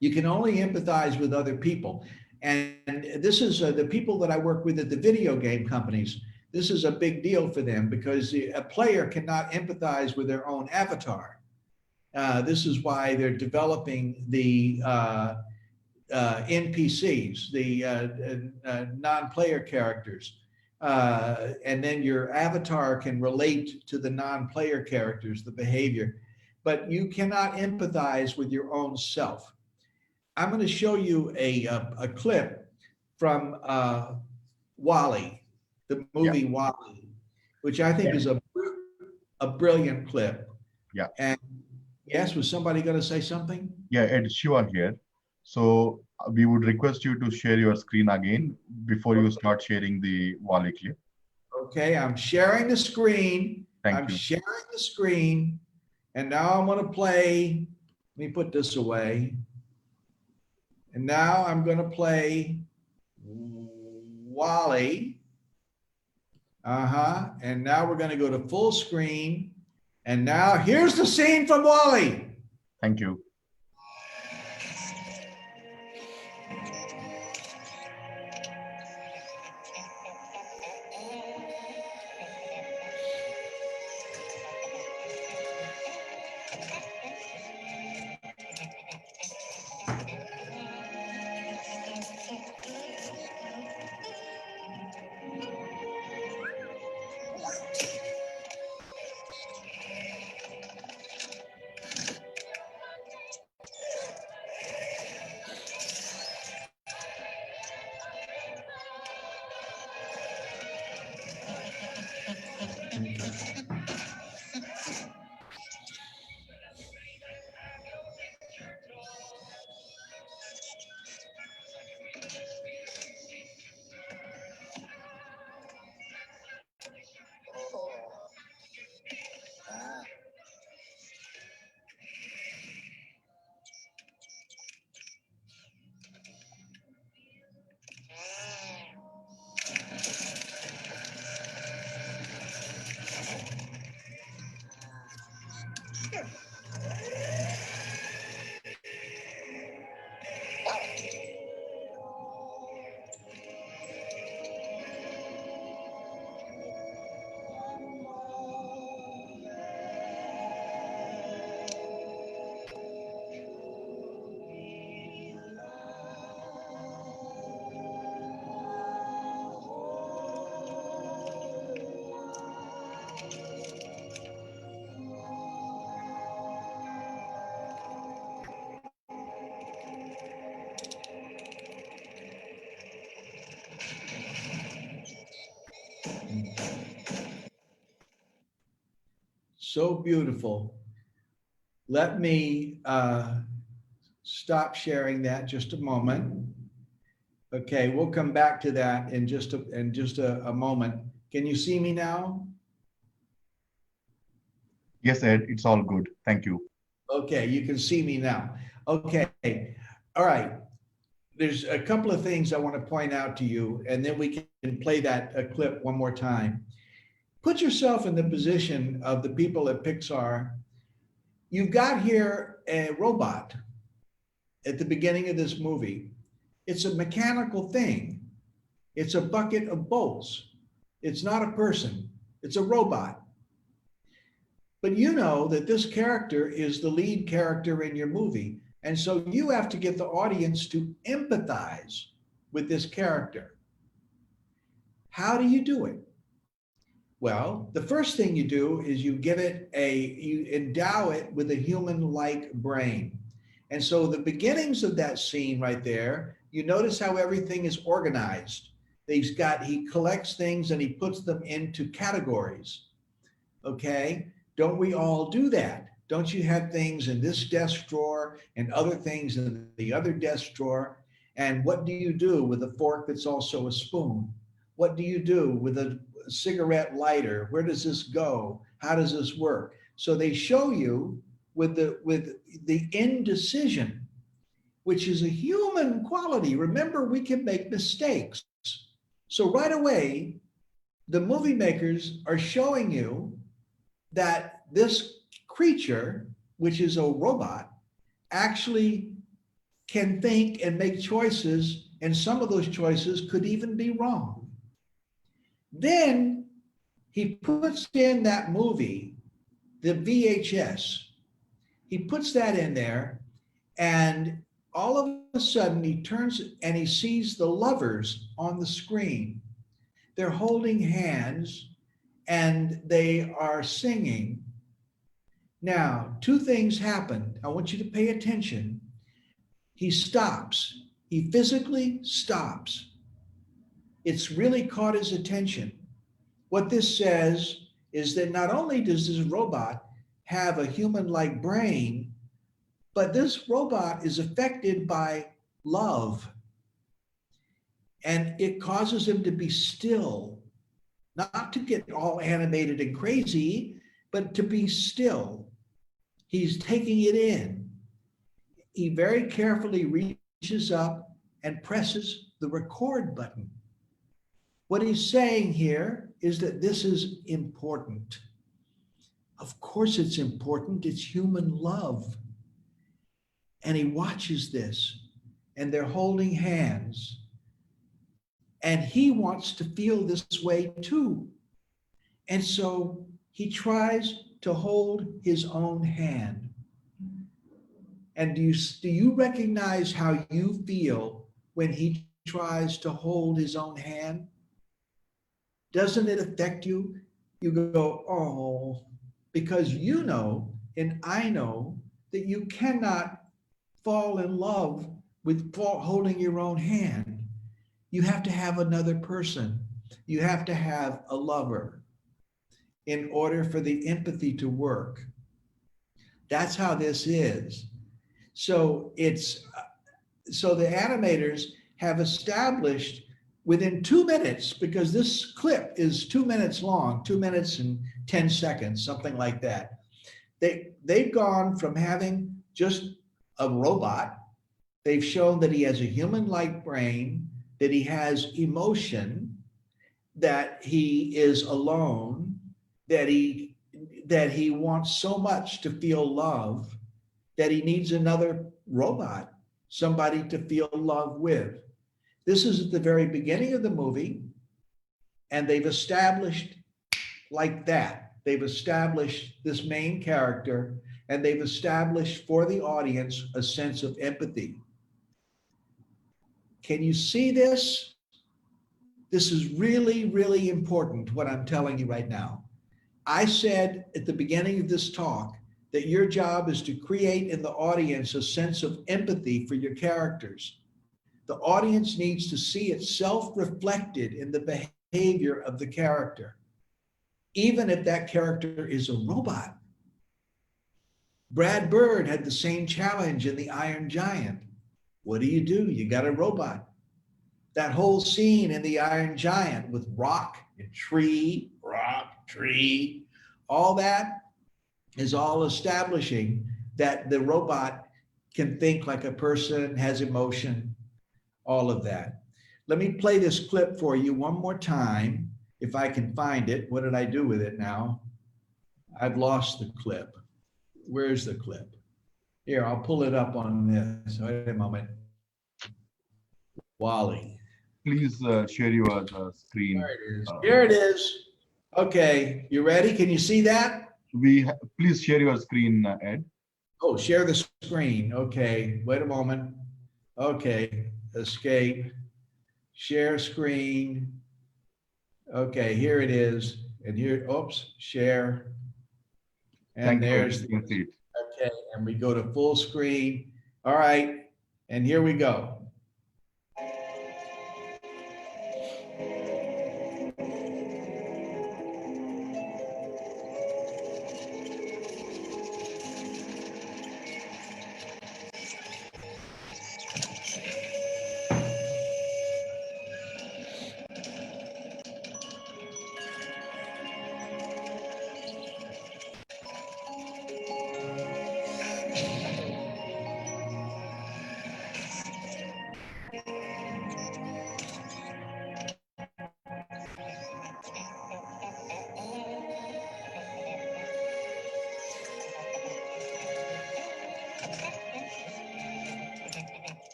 You can only empathize with other people. And this is the people that I work with at the video game companies. This is a big deal for them because a player cannot empathize with their own avatar. This is why they're developing the NPCs, the non-player characters. And then your avatar can relate to the non-player characters, the behavior, but you cannot empathize with your own self. I'm going to show you a clip from WALL-E, the movie WALL-E, which I think is a brilliant clip. Yeah. And yes, was somebody going to say something? Yeah, Ed, Shiva here. So we would request you to share your screen again before you start sharing the WALL-E clip. Okay, I'm sharing the screen. Thank you. Sharing the screen. And now I'm going to play. Let me put this away. And now I'm going to play WALL-E. And now we're going to go to full screen. And now here's the scene from WALL-E. Thank you. So beautiful. Let me stop sharing that just a moment. Okay, we'll come back to that in just a moment. Can you see me now? Yes, Ed, it's all good. Thank you. Okay, you can see me now. Okay, all right. There's a couple of things I want to point out to you, and then we can play that clip one more time. Put yourself in the position of the people at Pixar. You've got here a robot at the beginning of this movie. It's a mechanical thing. It's a bucket of bolts. It's not a person. It's a robot. But you know that this character is the lead character in your movie. And so you have to get the audience to empathize with this character. How do you do it? Well, the first thing you do is you endow it with a human-like brain. And so the beginnings of that scene right there, you notice how everything is organized. He collects things and he puts them into categories. Okay? Don't we all do that? Don't you have things in this desk drawer and other things in the other desk drawer? And what do you do with a fork that's also a spoon? What do you do with a cigarette lighter? Where does this go? How does this work? So they show you with the indecision, which is a human quality. Remember, we can make mistakes. So right away, the movie makers are showing you that this creature, which is a robot, actually can think and make choices, and some of those choices could even be wrong. Then he puts in that movie, the VHS. He puts that in there, and all of a sudden he turns and he sees the lovers on the screen. They're holding hands and they are singing. Now, two things happen. I want you to pay attention. He stops. He physically stops. It's really caught his attention. What this says is that not only does this robot have a human-like brain, but this robot is affected by love. And it causes him to be still, not to get all animated and crazy, but to be still. He's taking it in. He very carefully reaches up and presses the record button. What he's saying here is that this is important. Of course it's important. It's human love. And he watches this, and they're holding hands. And he wants to feel this way too. And so he tries to hold his own hand. And do you recognize how you feel when he tries to hold his own hand? Doesn't it affect you? You go, oh, because you know, and I know, that you cannot fall in love with holding your own hand. You have to have another person. You have to have a lover in order for the empathy to work. That's how this is. So the animators have established within 2 minutes, because this clip is 2 minutes long, 2 minutes and 10 seconds, something like that. They've gone from having just a robot. They've shown that he has a human-like brain, that he has emotion, that he is alone, that that he wants so much to feel love that he needs another robot, somebody to feel love with. This is at the very beginning of the movie, and they've established like that. They've established this main character, and they've established for the audience a sense of empathy. Can you see this? This is really, really important, what I'm telling you right now. I said at the beginning of this talk that your job is to create in the audience a sense of empathy for your characters. The audience needs to see itself reflected in the behavior of the character, even if that character is a robot. Brad Bird had the same challenge in The Iron Giant. What do? You got a robot. That whole scene in The Iron Giant with rock, tree, all that is all establishing that the robot can think like a person, has emotion, all of that. Let me play this clip for you one more time, if I can find it. What did I do with it now? I've lost the clip. Where's the clip? Here, I'll pull it up on this. Wait a moment. Wally. Please share your screen. There it is. Here it is. Okay, you ready? Can you see that? Please share your screen, Ed. Oh, share the screen. Okay, wait a moment. Okay, escape, share screen. Okay, here it is. And here, oops, share. And there's, okay, and we go to full screen. All right, and here we go.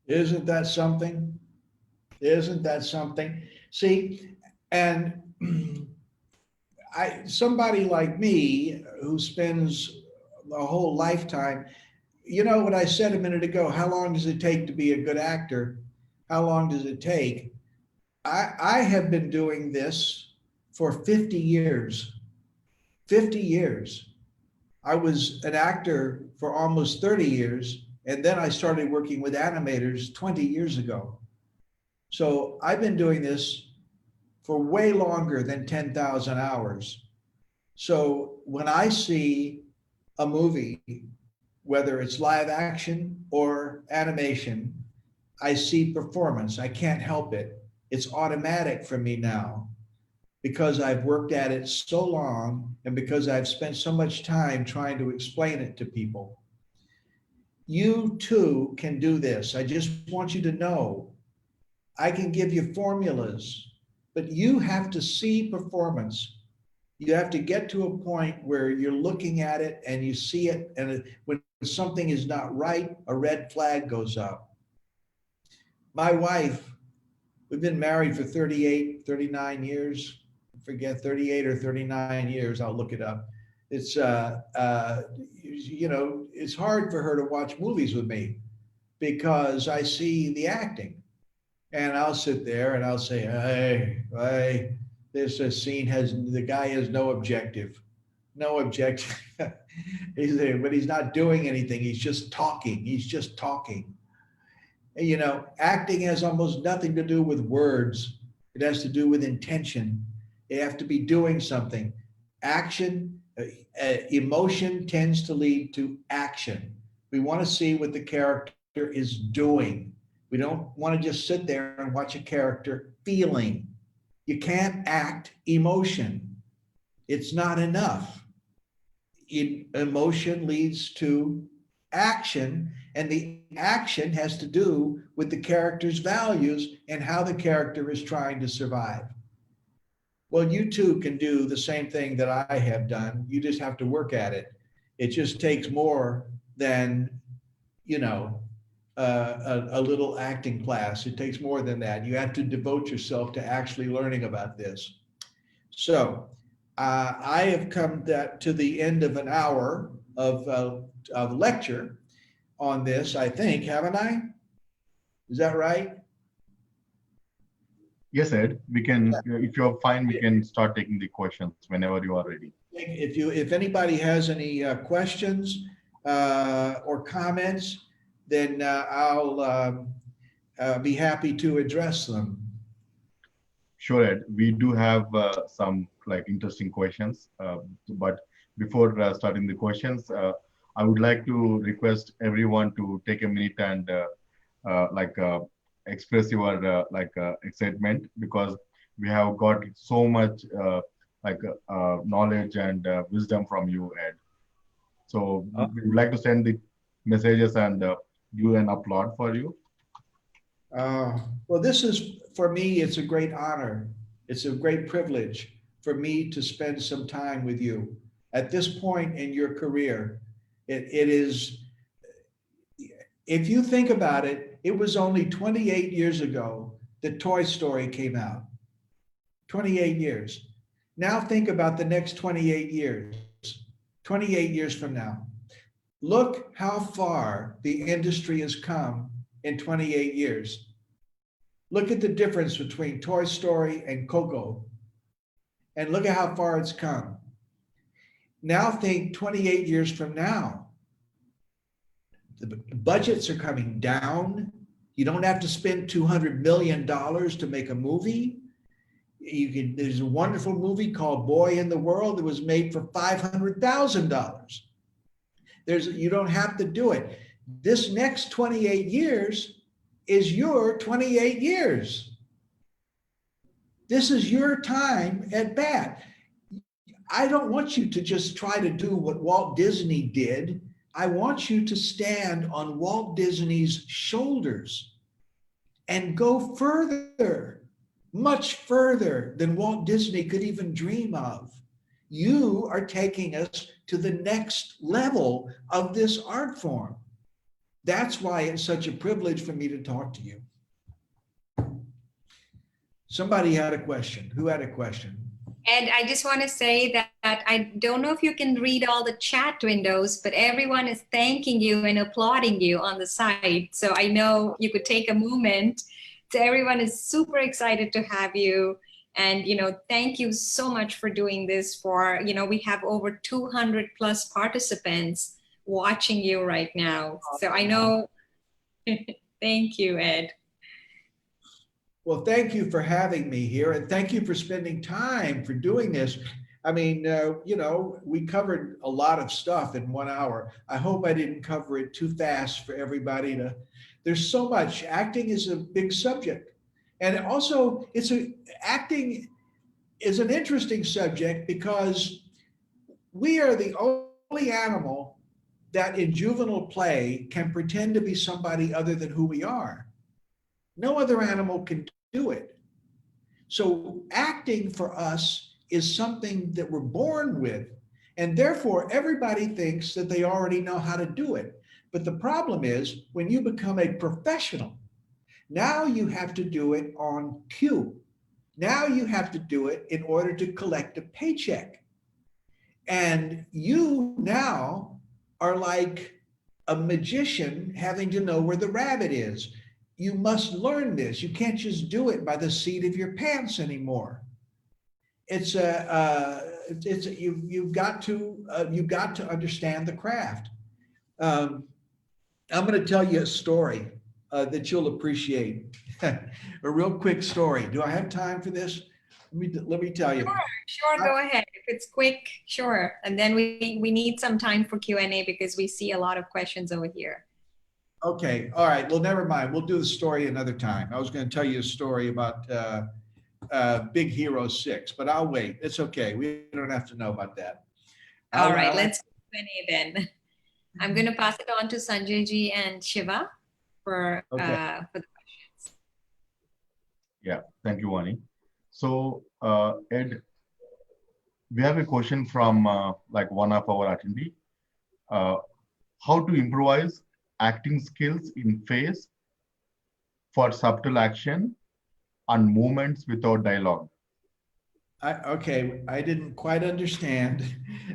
Isn't that something? Isn't that something? See, and somebody like me who spends a whole lifetime, you know what I said a minute ago, how long does it take to be a good actor? How long does it take? I have been doing this for 50 years. 50 years. I was an actor for almost 30 years, and then I started working with animators 20 years ago. So I've been doing this for way longer than 10,000 hours. So when I see a movie whether it's live action or animation, I see performance. I can't help it. It's automatic for me now because I've worked at it so long and because I've spent so much time trying to explain it to people. You too can do this. I just want you to know I can give you formulas, but you have to see performance. You have to get to a point where you're looking at it and you see it, and when something is not right, a red flag goes up. My wife, we've been married for 38, 39 years. I forget, 38 or 39 years. I'll look it up. It's, you know, it's hard for her to watch movies with me because I see the acting. And I'll sit there and I'll say, hey, this scene has, the guy has no objective. No objective. But he's not doing anything. He's just talking. He's just talking. And, you know, acting has almost nothing to do with words. It has to do with intention. You have to be doing something. Action, emotion tends to lead to action. We want to see what the character is doing. We don't want to just sit there and watch a character feeling. You can't act emotion. It's not enough. Emotion leads to action, and the action has to do with the character's values and how the character is trying to survive. Well, you too can do the same thing that I have done. You just have to work at it. It just takes more than, you know, a little acting class. It takes more than that. You have to devote yourself to actually learning about this. So I have come to the end of an hour of lecture on this, I think, haven't I? Is that right? Yes, Ed, we can, if you're fine, we can start taking the questions whenever you are ready. If anybody has any questions or comments, then I'll be happy to address them. Sure, Ed. We do have some like interesting questions, but before starting the questions, I would like to request everyone to take a minute and express your excitement, because we have got so much knowledge and wisdom from you, Ed. So we would like to send the messages and do an applaud for you. Well, this is, for me, it's a great honor. It's a great privilege for me to spend some time with you. At this point in your career, it is, if you think about it, it was only 28 years ago that Toy Story came out. 28 years. Now think about the next 28 years. 28 years from now. Look how far the industry has come in 28 years. Look at the difference between Toy Story and Coco, and look at how far it's come. Now think 28 years from now. The budgets are coming down. You don't have to spend $200 million to make a movie. There's a wonderful movie called Boy in the World that was made for $500,000. You don't have to do it. This next 28 years is your 28 years. This is your time at bat. I don't want you to just try to do what Walt Disney did. I want you to stand on Walt Disney's shoulders and go further, much further than Walt Disney could even dream of. You are taking us to the next level of this art form. That's why it's such a privilege for me to talk to you. Somebody had a question. Who had a question? And I just want to say that I don't know if you can read all the chat windows, but everyone is thanking you and applauding you on the site. So I know you could take a moment. So everyone is super excited to have you. And, you know, thank you so much for doing this for, you know, we have over 200 plus participants watching you right now. So I know, thank you, Ed. Well, thank you for having me here, and thank you for spending time for doing this. I mean, you know, we covered a lot of stuff in 1 hour. I hope I didn't cover it too fast for everybody to, there's so much. Acting is a big subject. And also acting is an interesting subject because we are the only animal that in juvenile play can pretend to be somebody other than who we are. No other animal can do it. So acting for us is something that we're born with, and therefore everybody thinks that they already know how to do it. But the problem is when you become a professional, now you have to do it on cue. Now you have to do it in order to collect a paycheck. And you now are like a magician having to know where the rabbit is. You must learn this. You can't just do it by the seat of your pants anymore. You've got to understand the craft. I'm going to tell you a story that you'll appreciate. A real quick story. Do I have time for this? Let me tell you. Sure, go ahead. If it's quick, sure. And then we need some time for Q&A because we see a lot of questions over here. Okay, all right. Well, never mind. We'll do the story another time. I was going to tell you a story about Big Hero 6, but I'll wait. It's okay. We don't have to know about that. All right, let's do Q&A then. I'm going to pass it on to Sanjay ji and Shiva for the questions. Yeah, thank you, Vani. So, Ed, we have a question from like one of our attendee. How to improvise acting skills in face for subtle action and movements without dialogue? Okay, I didn't quite understand.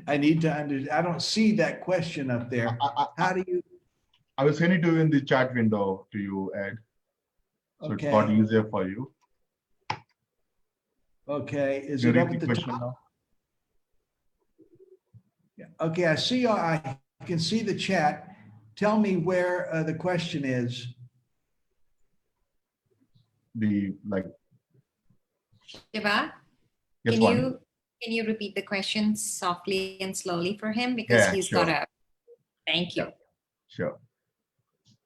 I need to understand. I don't see that question up there. How do you? I will send it to you in the chat window to you, Ed. So Okay. it's got easier for you. Okay, is You it read up the at the question top? now? Yeah. Okay, I see. I can see the chat. Tell me where the question is. The like. Shiva, Yes, can you repeat the question softly and slowly for him because Yeah, he's sure. got a. Thank you. Sure.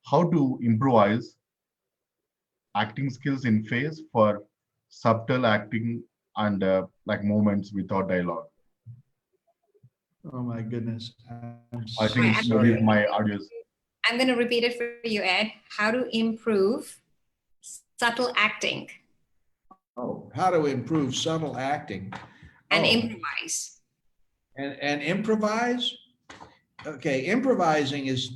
How to improvise acting skills in face for subtle acting and like movements without dialogue? Oh my goodness. I think maybe my audio is. I'm going to repeat it for you, Ed. How to improve subtle acting Oh, how to improve subtle acting. and Oh, improvise. and improvise. Okay, improvising is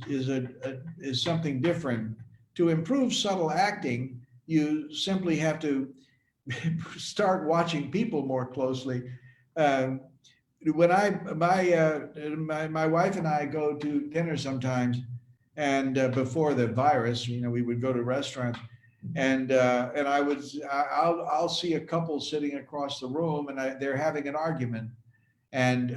something different. To improve subtle acting, you simply have to start watching people more closely. When my wife and I go to dinner sometimes, and before the virus, you know, we would go to restaurants, and I'll see a couple sitting across the room, and they're having an argument, and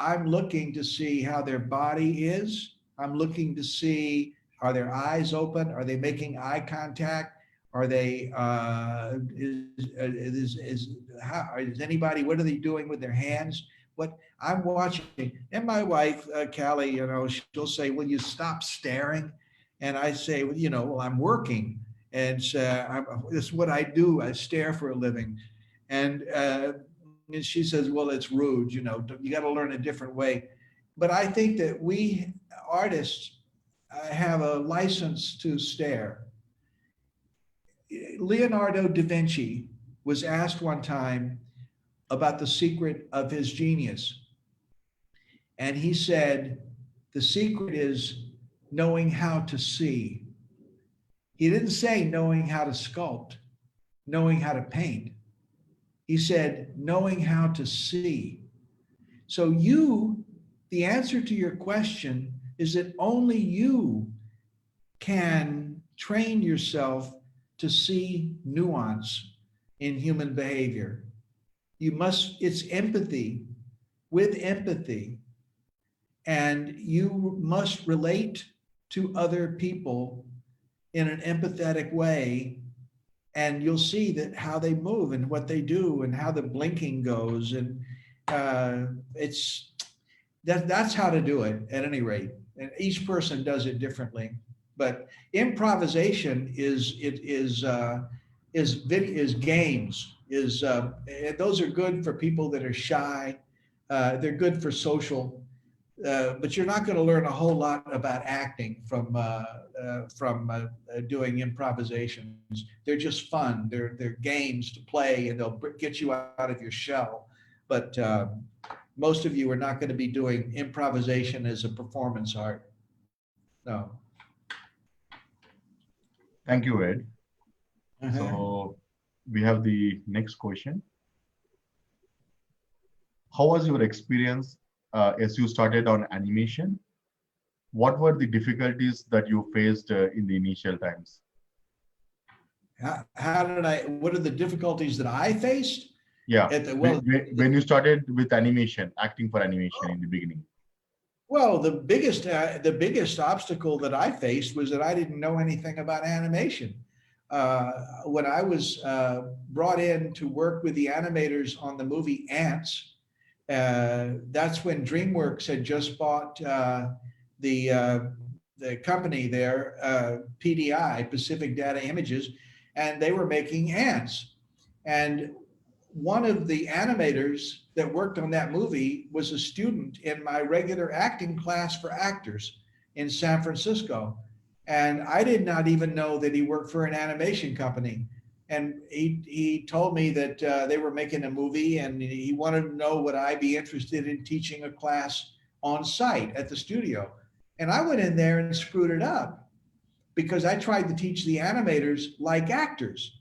I'm looking to see how their body is. I'm looking to see, are their eyes open? Are they making eye contact? Are they, is anybody, what are they doing with their hands? What I'm watching, and my wife, Callie, you know, she'll say, will you stop staring? And I say, well, you know, well, I'm working. And this is what I do. I stare for a living. And she says, well, it's rude. You know, you got to learn a different way. But I think that we artists have a license to stare. Leonardo da Vinci was asked one time about the secret of his genius. And he said, the secret is knowing how to see. He didn't say knowing how to sculpt, knowing how to paint. He said, knowing how to see. So the answer to your question is that only you can train yourself to see nuance in human behavior. It's empathy with empathy. And you must relate to other people in an empathetic way. And you'll see that how they move and what they do and how the blinking goes. it's that's how to do it at any rate. And each person does it differently. But improvisation is games, and those are good for people that are shy. They're good for social, but you're not going to learn a whole lot about acting from doing improvisations. They're just fun. They're games to play, and they'll get you out of your shell. But most of you are not going to be doing improvisation as a performance art. No. Thank you, Ed. Uh-huh. So we have the next question. How was your experience as you started on animation? What were the difficulties that you faced in the initial times? What are the difficulties that I faced? Yeah, when you started with animation, acting for animation in the beginning. Well, the biggest obstacle that I faced was that I didn't know anything about animation. When I was brought in to work with the animators on the movie Ants, that's when DreamWorks had just bought the company there, PDI, Pacific Data Images, and they were making Ants. And one of the animators that worked on that movie was a student in my regular acting class for actors in San Francisco. And I did not even know that he worked for an animation company. And he told me that they were making a movie, and he wanted to know would I be interested in teaching a class on site at the studio. And I went in there and screwed it up because I tried to teach the animators like actors.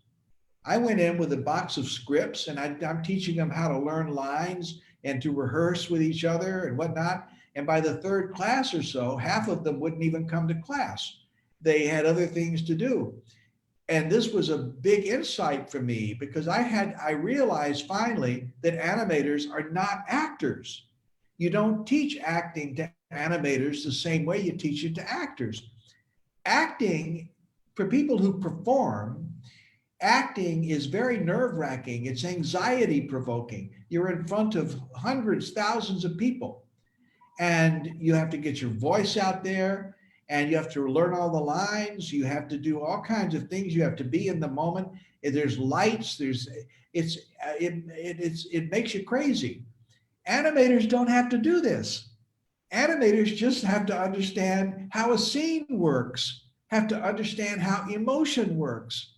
I went in with a box of scripts, and I'm teaching them how to learn lines and to rehearse with each other and whatnot. And by the third class or so, half of them wouldn't even come to class. They had other things to do. And this was a big insight for me because I realized finally that animators are not actors. You don't teach acting to animators the same way you teach it to actors. Acting, for people who perform, acting is very nerve-wracking. It's anxiety-provoking. You're in front of hundreds, thousands of people, and you have to get your voice out there, and you have to learn all the lines. You have to do all kinds of things. You have to be in the moment. There's lights. It makes you crazy. Animators don't have to do this. Animators just have to understand how a scene works, have to understand how emotion works,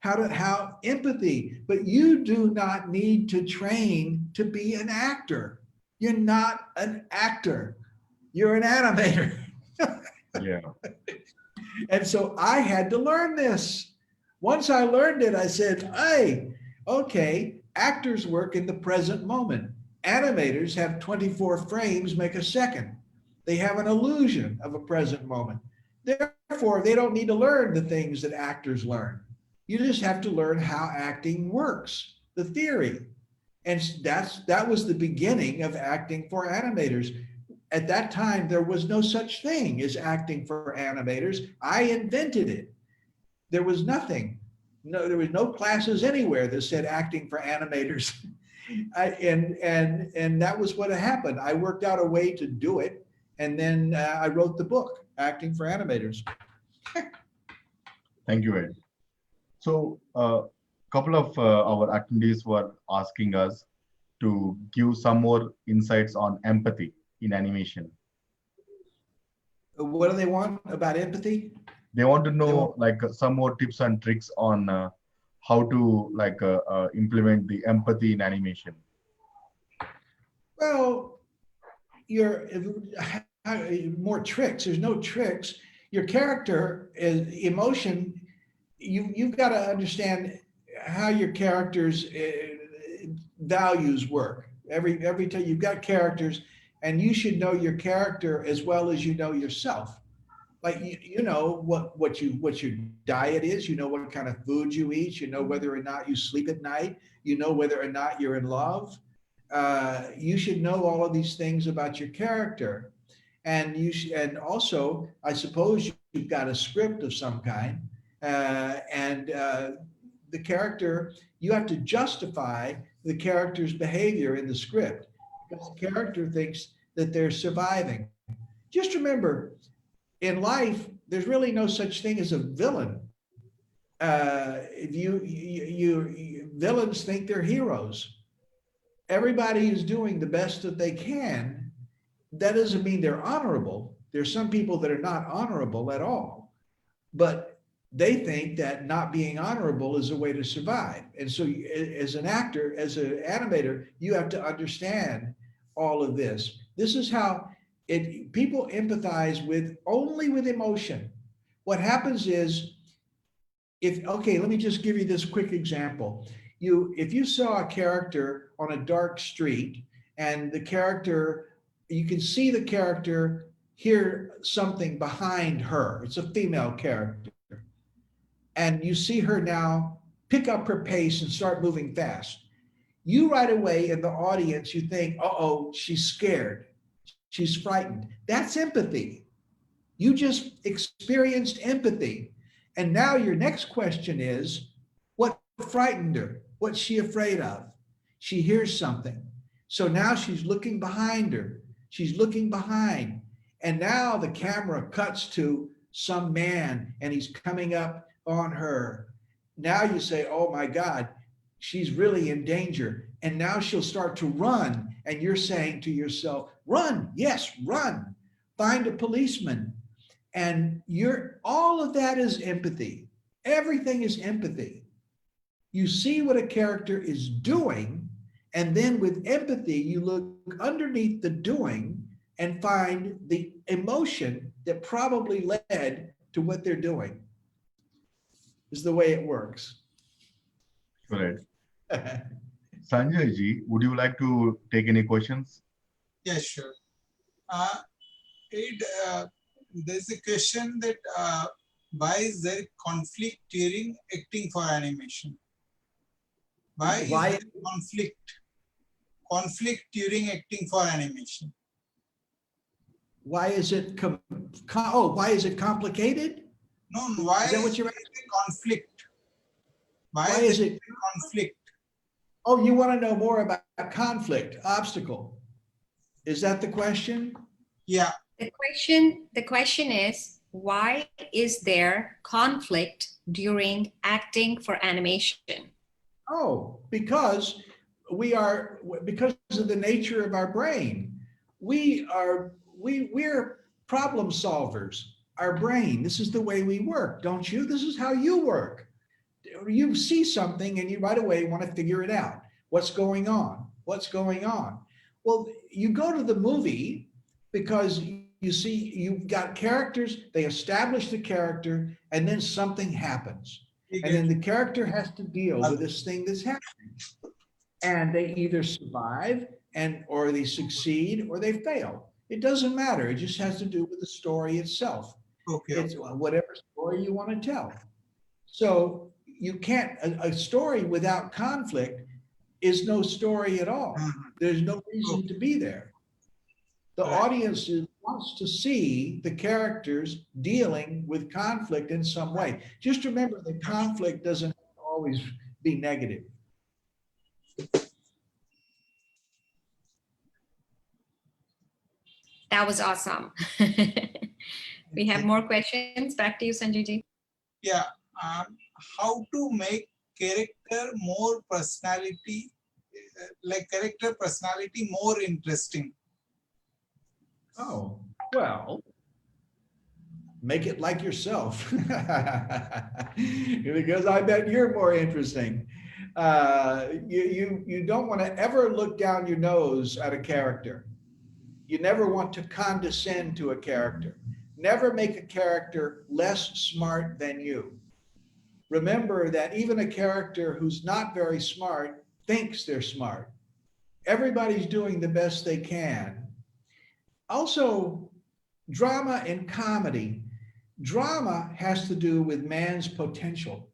how empathy, but you do not need to train to be an actor. You're not an actor. You're an animator. Yeah. And so I had to learn this. Once I learned it, I said, hey, okay, actors work in the present moment. Animators have 24 frames make a second. They have an illusion of a present moment. Therefore, they don't need to learn the things that actors learn. You just have to learn how acting works, the theory. And that was the beginning of acting for animators. At that time, there was no such thing as acting for animators. I invented it. There was nothing. No, there was no classes anywhere that said acting for animators. And that was what happened. I worked out a way to do it. And then I wrote the book, Acting for Animators. Thank you, Ed. So a couple of our attendees were asking us to give some more insights on empathy in animation. What do they want about empathy? They want to know like some more tips and tricks on how to implement the empathy in animation. Well, more tricks. There's no tricks. Your character is emotion. You've got to understand how your character's values work. Every time you've got characters, and you should know your character as well as you know yourself. Like you know what your diet is. You know what kind of food you eat. You know whether or not you sleep at night. You know whether or not you're in love. You should know all of these things about your character, and also I suppose you've got a script of some kind. And the character, you have to justify the character's behavior in the script. because the character thinks that they're surviving. Just remember, in life, there's really no such thing as a villain. Villains think they're heroes. Everybody is doing the best that they can. That doesn't mean they're honorable. There's some people that are not honorable at all, but they think that not being honorable is a way to survive. And so as an actor, as an animator, you have to understand all of this. This is how people empathize with only with emotion. What happens is, okay, let me just give you this quick example. If you saw a character on a dark street and the character, you can see the character hear something behind her. It's a female character. And you see her now pick up her pace and start moving fast. You right away in the audience, you think, uh-oh, she's scared. She's frightened. That's empathy. You just experienced empathy. And now your next question is, what frightened her? What's she afraid of? She hears something. So now she's looking behind her. She's looking behind. And now the camera cuts to some man and he's coming up on her. Now you say, oh my God, she's really in danger. And now she'll start to run. And you're saying to yourself, run, yes, run. Find a policeman. And all of that is empathy. Everything is empathy. You see what a character is doing, and then with empathy, you look underneath the doing and find the emotion that probably led to what they're doing. Is the way it works. Correct. Sanjay ji, would you like to take any questions? Yeah, sure. There's a question that why is there conflict during acting for animation? Why is there conflict during acting for animation? Why is it why is it complicated? No, why is that what you're asking? Conflict? Why is it conflict? Oh, you want to know more about conflict, obstacle. Is that the question? Yeah. The question is, why is there conflict during acting for animation? Oh, because of the nature of our brain. We're problem solvers. Our brain, this is the way we work, don't you? This is how you work. You see something and you right away want to figure it out. What's going on? What's going on? Well, you go to the movie because you see you've got characters, they establish the character, and then something happens. And then the character has to deal with this thing that's happening. And they either survive or they succeed or they fail. It doesn't matter. It just has to do with the story itself. Okay. It's whatever story you want to tell. So you can't, a story without conflict is no story at all. There's no reason to be there. The audience wants to see the characters dealing with conflict in some way. Just remember that conflict doesn't always be negative. That was awesome. We have more questions. Back to you, Sanjay ji. Yeah. How to make character more personality, character personality more interesting? Oh, well, make it like yourself. Because I bet you're more interesting. You don't want to ever look down your nose at a character. You never want to condescend to a character. Never make a character less smart than you. Remember that even a character who's not very smart thinks they're smart. Everybody's doing the best they can. Also, drama and comedy. Drama has to do with man's potential.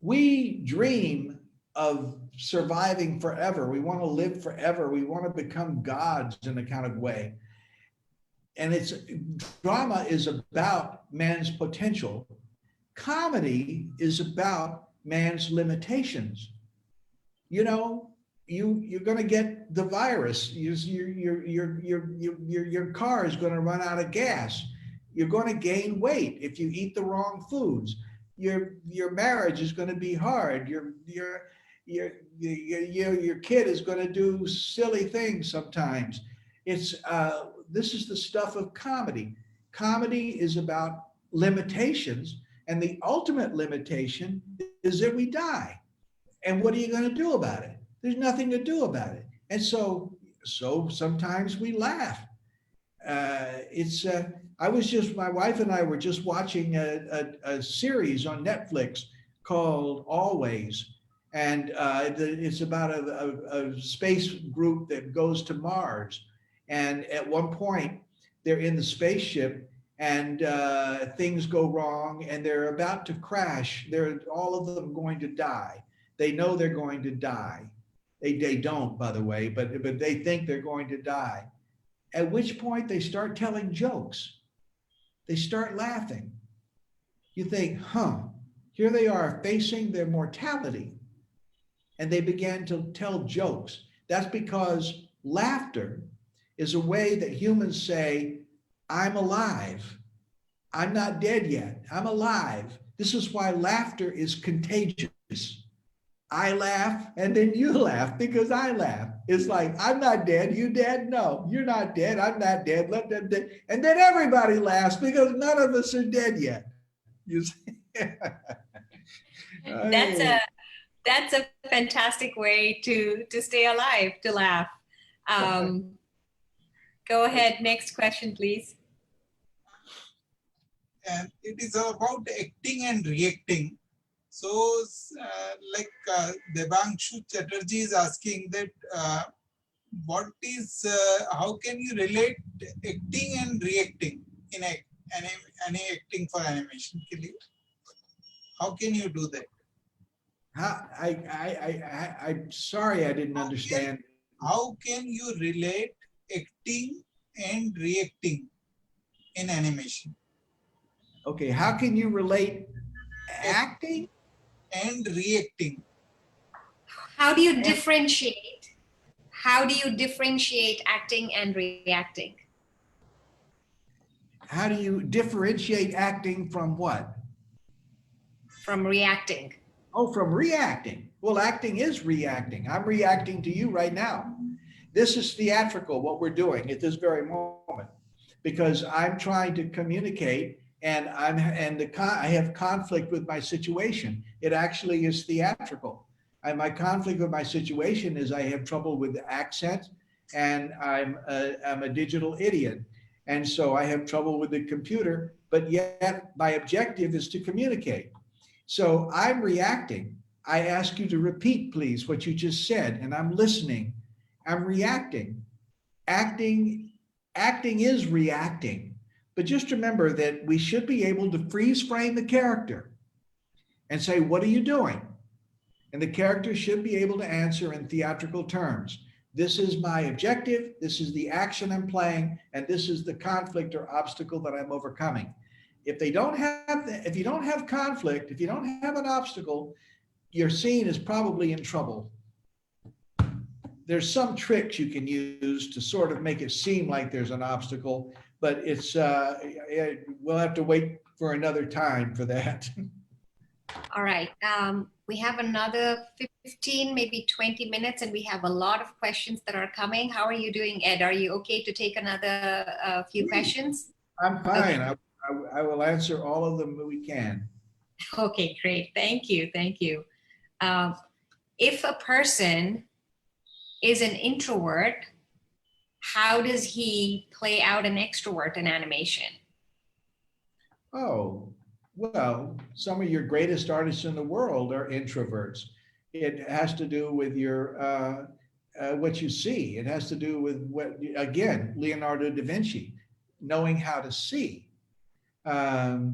We dream of surviving forever. We want to live forever. We want to become gods in a kind of way. And drama is about man's potential. Comedy is about man's limitations. You know, you're going to get the virus. Your car is going to run out of gas. You're going to gain weight if you eat the wrong foods. Your marriage is going to be hard. Your kid is going to do silly things sometimes. This is the stuff of comedy. Comedy is about limitations, and the ultimate limitation is that we die. And what are you going to do about it? There's nothing to do about it. And so sometimes we laugh. My wife and I were just watching a series on Netflix called Always. And it's about a space group that goes to Mars. And at one point, they're in the spaceship and things go wrong and they're about to crash. All of them going to die. They know they're going to die. They don't, by the way, but they think they're going to die. At which point they start telling jokes. They start laughing. You think, here they are facing their mortality. And they began to tell jokes. That's because laughter is a way that humans say, I'm alive. I'm not dead yet. I'm alive. This is why laughter is contagious. I laugh and then you laugh because I laugh. It's like, I'm not dead. You dead? No, you're not dead. I'm not dead. Let them dead. And then everybody laughs because none of us are dead yet. You see? That's a fantastic way to stay alive, to laugh. Go ahead. Next question, please. And it is about acting and reacting. So, Devanshu Chatterjee is asking that how can you relate acting and reacting in any acting for animation? How can you do that? I'm sorry, I didn't understand. How can you relate acting and reacting in animation? Okay, how can you relate acting and reacting? How do you differentiate? How do you differentiate acting and reacting? How do you differentiate acting from what? From reacting. Oh, from reacting. Well, acting is reacting. I'm reacting to you right now. This is theatrical, what we're doing at this very moment, because I'm trying to communicate and I have conflict with my situation. It actually is theatrical. And my conflict with my situation is I have trouble with the accent and I'm a digital idiot. And so I have trouble with the computer, but yet my objective is to communicate. So I'm reacting. I ask you to repeat, please, what you just said, and I'm listening. I'm reacting. Acting is reacting. But just remember that we should be able to freeze frame the character and say, what are you doing? And the character should be able to answer in theatrical terms. This is my objective. This is the action I'm playing. And this is the conflict or obstacle that I'm overcoming. If you don't have conflict, if you don't have an obstacle, your scene is probably in trouble. There's some tricks you can use to sort of make it seem like there's an obstacle, but we'll have to wait for another time for that. All right. We have another 15, maybe 20 minutes, and we have a lot of questions that are coming. How are you doing, Ed? Are you okay to take another few questions? I'm fine. Okay. I will answer all of them that we can. Okay, great. Thank you. Thank you. If a person is an introvert, how does he play out an extrovert in animation? Oh, well, some of your greatest artists in the world are introverts. It has to do with your what you see. It has to do with again, Leonardo da Vinci, knowing how to see. I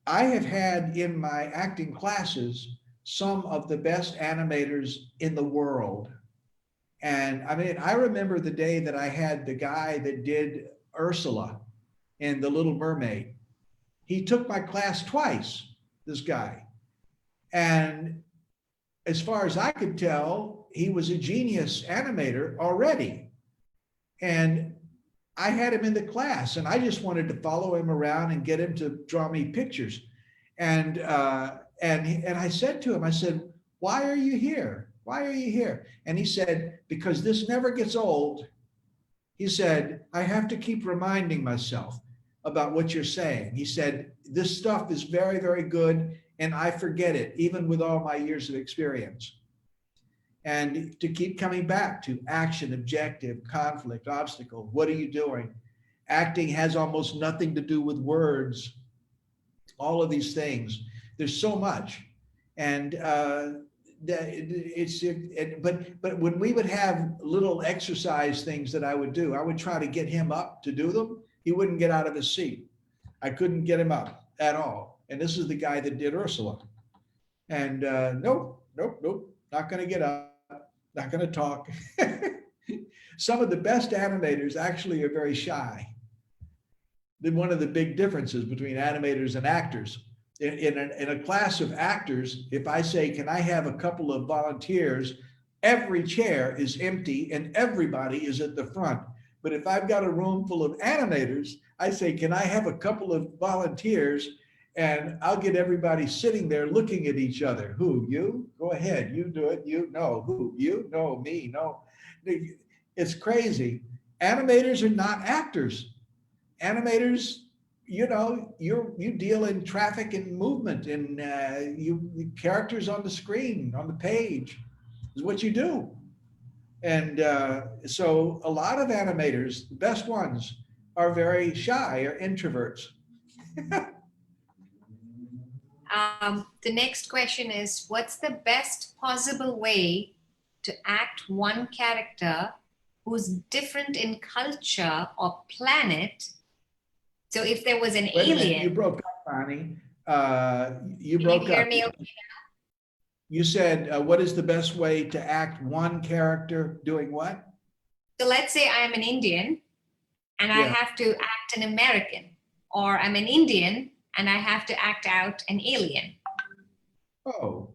have had in my acting classes some of the best animators in the world. And I mean, I remember the day that I had the guy that did Ursula in The Little Mermaid. He took my class twice, this guy. And as far as I could tell, he was a genius animator already. And I had him in the class, and I just wanted to follow him around and get him to draw me pictures. And I said to him, I said, why are you here? Why are you here? And he said, because this never gets old. He said, I have to keep reminding myself about what you're saying. He said, this stuff is very, very good, and I forget it, even with all my years of experience. And to keep coming back to action, objective, conflict, obstacle, what are you doing? Acting has almost nothing to do with words. All of these things, there's so much. And but when we would have little exercise things that I would do, I would try to get him up to do them. He wouldn't get out of his seat. I couldn't get him up at all. And this is the guy that did Ursula. And nope, not going to get up, not going to talk. Some of the best animators actually are very shy. One of the big differences between animators and actors. In a class of actors, if I say, can I have a couple of volunteers, every chair is empty and everybody is at the front. But if I've got a room full of animators, I say, can I have a couple of volunteers? And I'll get everybody sitting there looking at each other. Who, you? Go ahead, you do it. You, no. Who, you? No, me, no. It's crazy. Animators are not actors. Animators, you know, you deal in traffic and movement, and you characters on the screen, on the page is what you do. And so a lot of animators, the best ones, are very shy or introverts. The next question is, what's the best possible way to act one character who's different in culture or planet? So if there was an Wait a minute, alien. you broke up, Bonnie. You Can broke you hear up. me okay? You said, what is the best way to act one character doing what? So let's say I'm an Indian and I Yeah. have to act an American, or I'm an Indian and I have to act out an alien. Oh,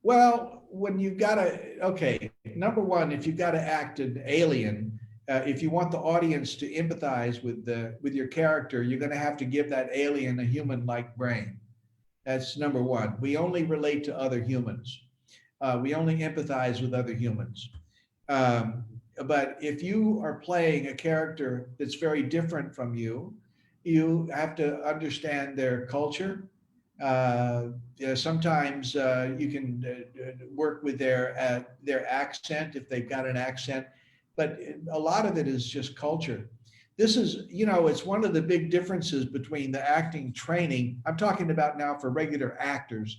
well, when you've got to, okay, number one, if you've got to act an alien, if you want the audience to empathize with your character, you're going to have to give that alien a human-like brain. That's number one. We only relate to other humans. We only empathize with other humans. But if you are playing a character that's very different from you, you have to understand their culture. Sometimes you can work with their accent if they've got an accent, but a lot of it is just culture. This is, you know, it's one of the big differences between the acting training. I'm talking about now for regular actors.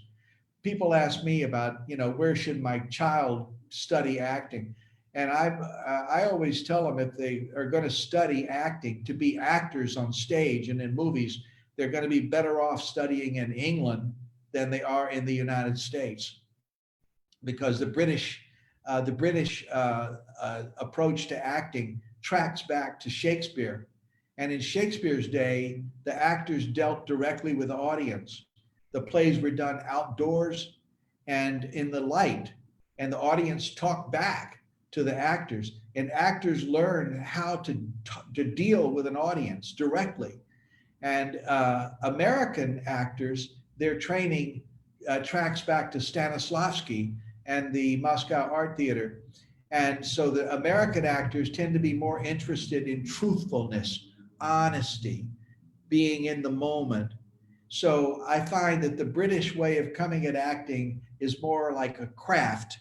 People ask me about, you know, where should my child study acting? And I always tell them, if they are going to study acting to be actors on stage and in movies, they're going to be better off studying in England than they are in the United States, because the British approach to acting tracks back to Shakespeare. And in Shakespeare's day, the actors dealt directly with the audience. The plays were done outdoors and in the light, and the audience talked back to the actors, and actors learned how to deal with an audience directly. And American actors, their training tracks back to Stanislavski and the Moscow Art Theater. And so the American actors tend to be more interested in truthfulness, honesty, being in the moment. So I find that the British way of coming at acting is more like a craft.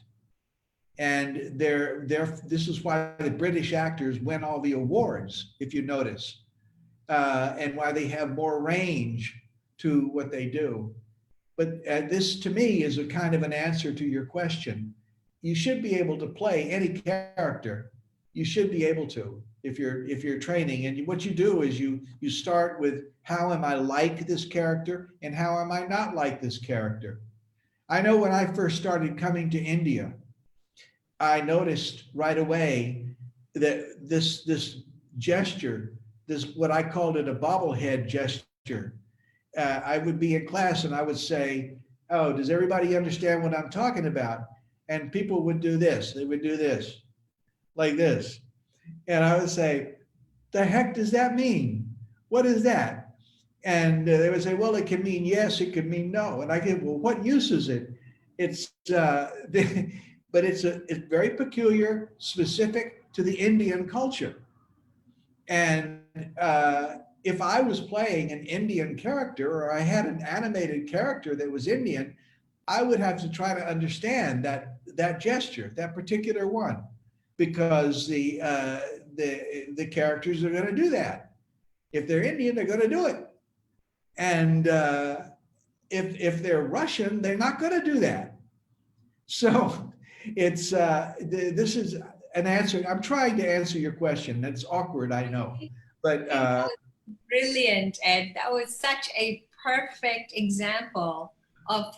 And this is why the British actors win all the awards, if you notice, and why they have more range to what they do. But this, to me, is a kind of an answer to your question. You should be able to play any character. You should be able to, if you're training. And what you do is you start with, how am I like this character, and how am I not like this character? I know when I first started coming to India, I noticed right away that this gesture, what I called it a bobblehead gesture. I would be in class and I would say, oh, does everybody understand what I'm talking about? and people would do this. They would do this, like this. And I would say, the heck does that mean? What is that? And they would say, well, it can mean yes, it could mean no. And I get, well, what use is it? It's, but it's very peculiar, specific to the Indian culture. And if I was playing an Indian character, or I had an animated character that was Indian, I would have to try to understand that gesture, that particular one, because the characters are going to do that. If they're Indian, they're going to do it. And if they're Russian, they're not going to do that. So it's this is an answer. I'm trying to answer your question. That's awkward, I know, but brilliant, Ed. That was such a perfect example of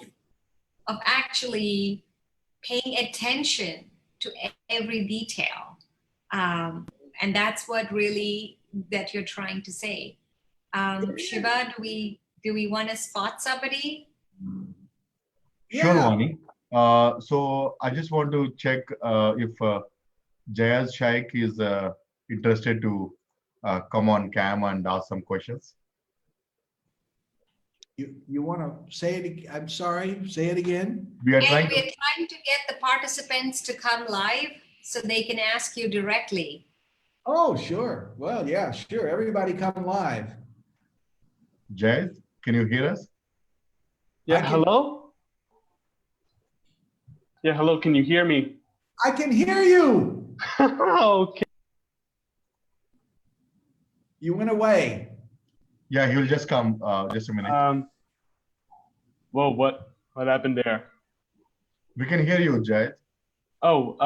actually paying attention to every detail, and that's what really that you're trying to say. Shiva, do we want to spot somebody? Sure, yeah. Vani. So I just want to check if Jayaz Shaikh is interested to come on cam and ask some questions. You want to say it? I'm sorry, say it again. We are And trying we're to. trying to get the participants to come live so they can ask you directly. Oh, sure. Well, yeah, sure. Everybody come live. Jayaz, can you hear us? Yeah, I can- hello? Yeah, hello, can you hear me? I can hear you. Okay. You went away. Yeah, he will just come. Just a minute. Whoa, what happened there? We can hear you, Jayaz. Oh,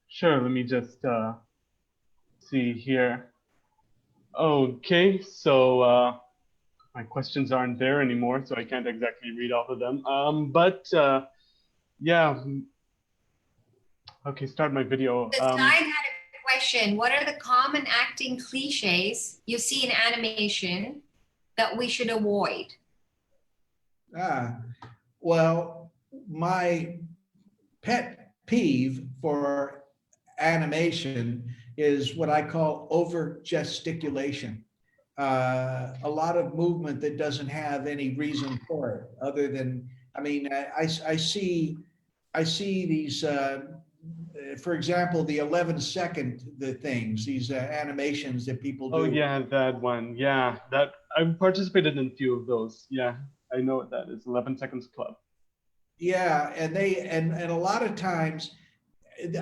sure, let me just see here. Okay, so my questions aren't there anymore, so I can't exactly read all of them. But yeah. Okay, start my video. The side had a question. What are the common acting cliches you see in animation that we should avoid? Well, my pet peeve for animation is what I call over gesticulation. A lot of movement that doesn't have any reason for it, other than, I mean, I see these, for example, the 11-second things, these animations that people do. Oh yeah, that one. Yeah, that I've participated in a few of those. Yeah, I know what that is. 11 Seconds Club. Yeah, and a lot of times,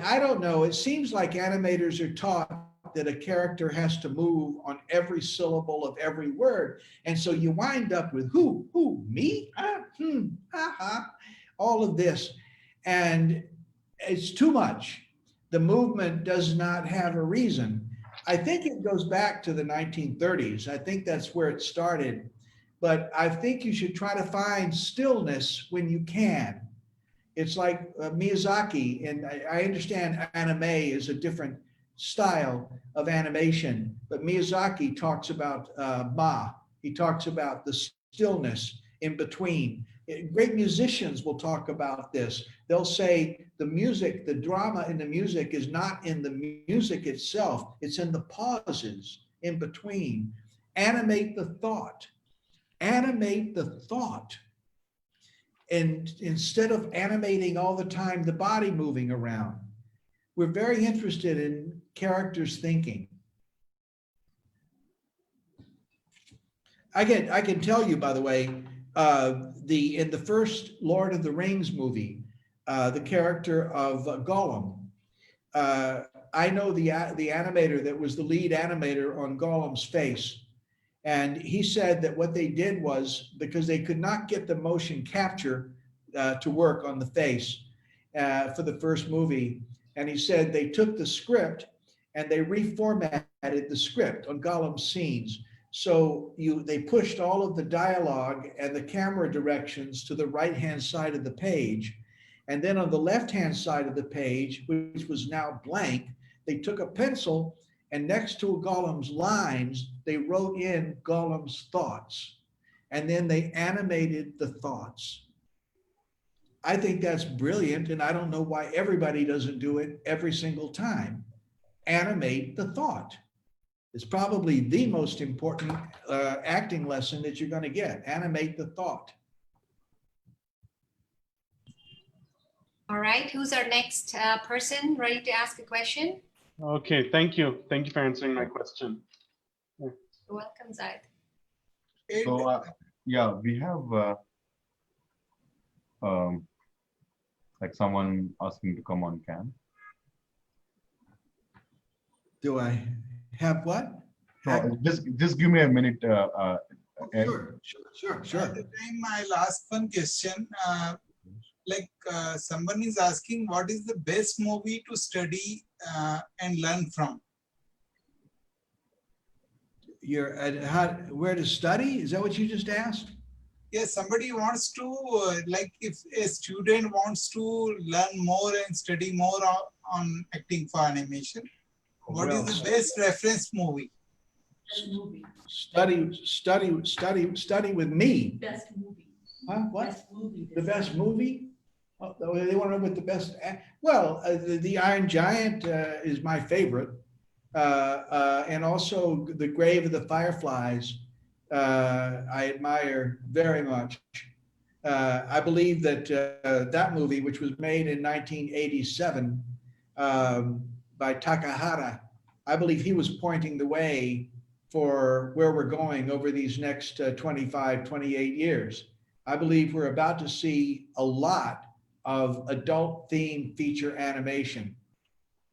I don't know, it seems like animators are taught that a character has to move on every syllable of every word. And so you wind up with who, me, all of this. And it's too much. The movement does not have a reason. I think it goes back to the 1930s. I think that's where it started. But I think you should try to find stillness when you can. It's like Miyazaki, and I understand anime is a different style of animation, but Miyazaki talks about Ma. He talks about the stillness in between. Great musicians will talk about this. They'll say the music, the drama in the music is not in the music itself, it's in the pauses in between. Animate the thought. Animate the thought. And instead of animating all the time the body moving around, we're very interested in characters thinking. I can tell you, by the way, in the first Lord of the Rings movie, the character of Gollum, I know the animator that was the lead animator on Gollum's face. And he said that what they did was, because they could not get the motion capture to work on the face for the first movie, and he said they took the script and they reformatted the script on Gollum's scenes. So they pushed all of the dialogue and the camera directions to the right-hand side of the page. And then on the left-hand side of the page, which was now blank, they took a pencil and next to Gollum's lines, they wrote in Gollum's thoughts. And then they animated the thoughts. I think that's brilliant, and I don't know why everybody doesn't do it every single time. Animate the thought. It's probably the most important acting lesson that you're going to get. Animate the thought. All right, who's our next person ready to ask a question? Okay, thank you. Thank you for answering my question. You're welcome, Zaid. So, yeah, we have like someone asking to come on cam. Do I have what? So just give me a minute. Ed. Sure. At the time, I'll ask one question. Someone is asking, what is the best movie to study and learn from? You're at where to study? Is that what you just asked? Yes, somebody wants to, if a student wants to learn more and study more on acting for animation, what is the best reference movie? Best movie. Study with me. Best movie. Huh? What? Best movie. The best movie? Oh, they want to know what the best. Well, the Iron Giant is my favorite, and also The Grave of the Fireflies. I admire very much. I believe that that movie, which was made in 1987 by Takahata, I believe he was pointing the way for where we're going over these next 25, 28 years. I believe we're about to see a lot of adult themed feature animation.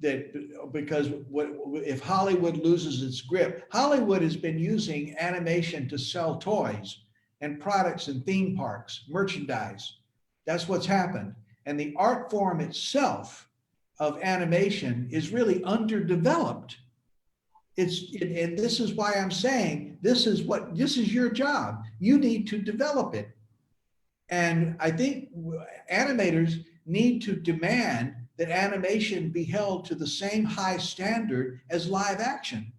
That because if Hollywood loses its grip, Hollywood has been using animation to sell toys and products and theme parks, merchandise. That's what's happened. And the art form itself of animation is really underdeveloped. And this is why I'm saying this is your job. You need to develop it. And I think animators need to demand that animation be held to the same high standard as live action.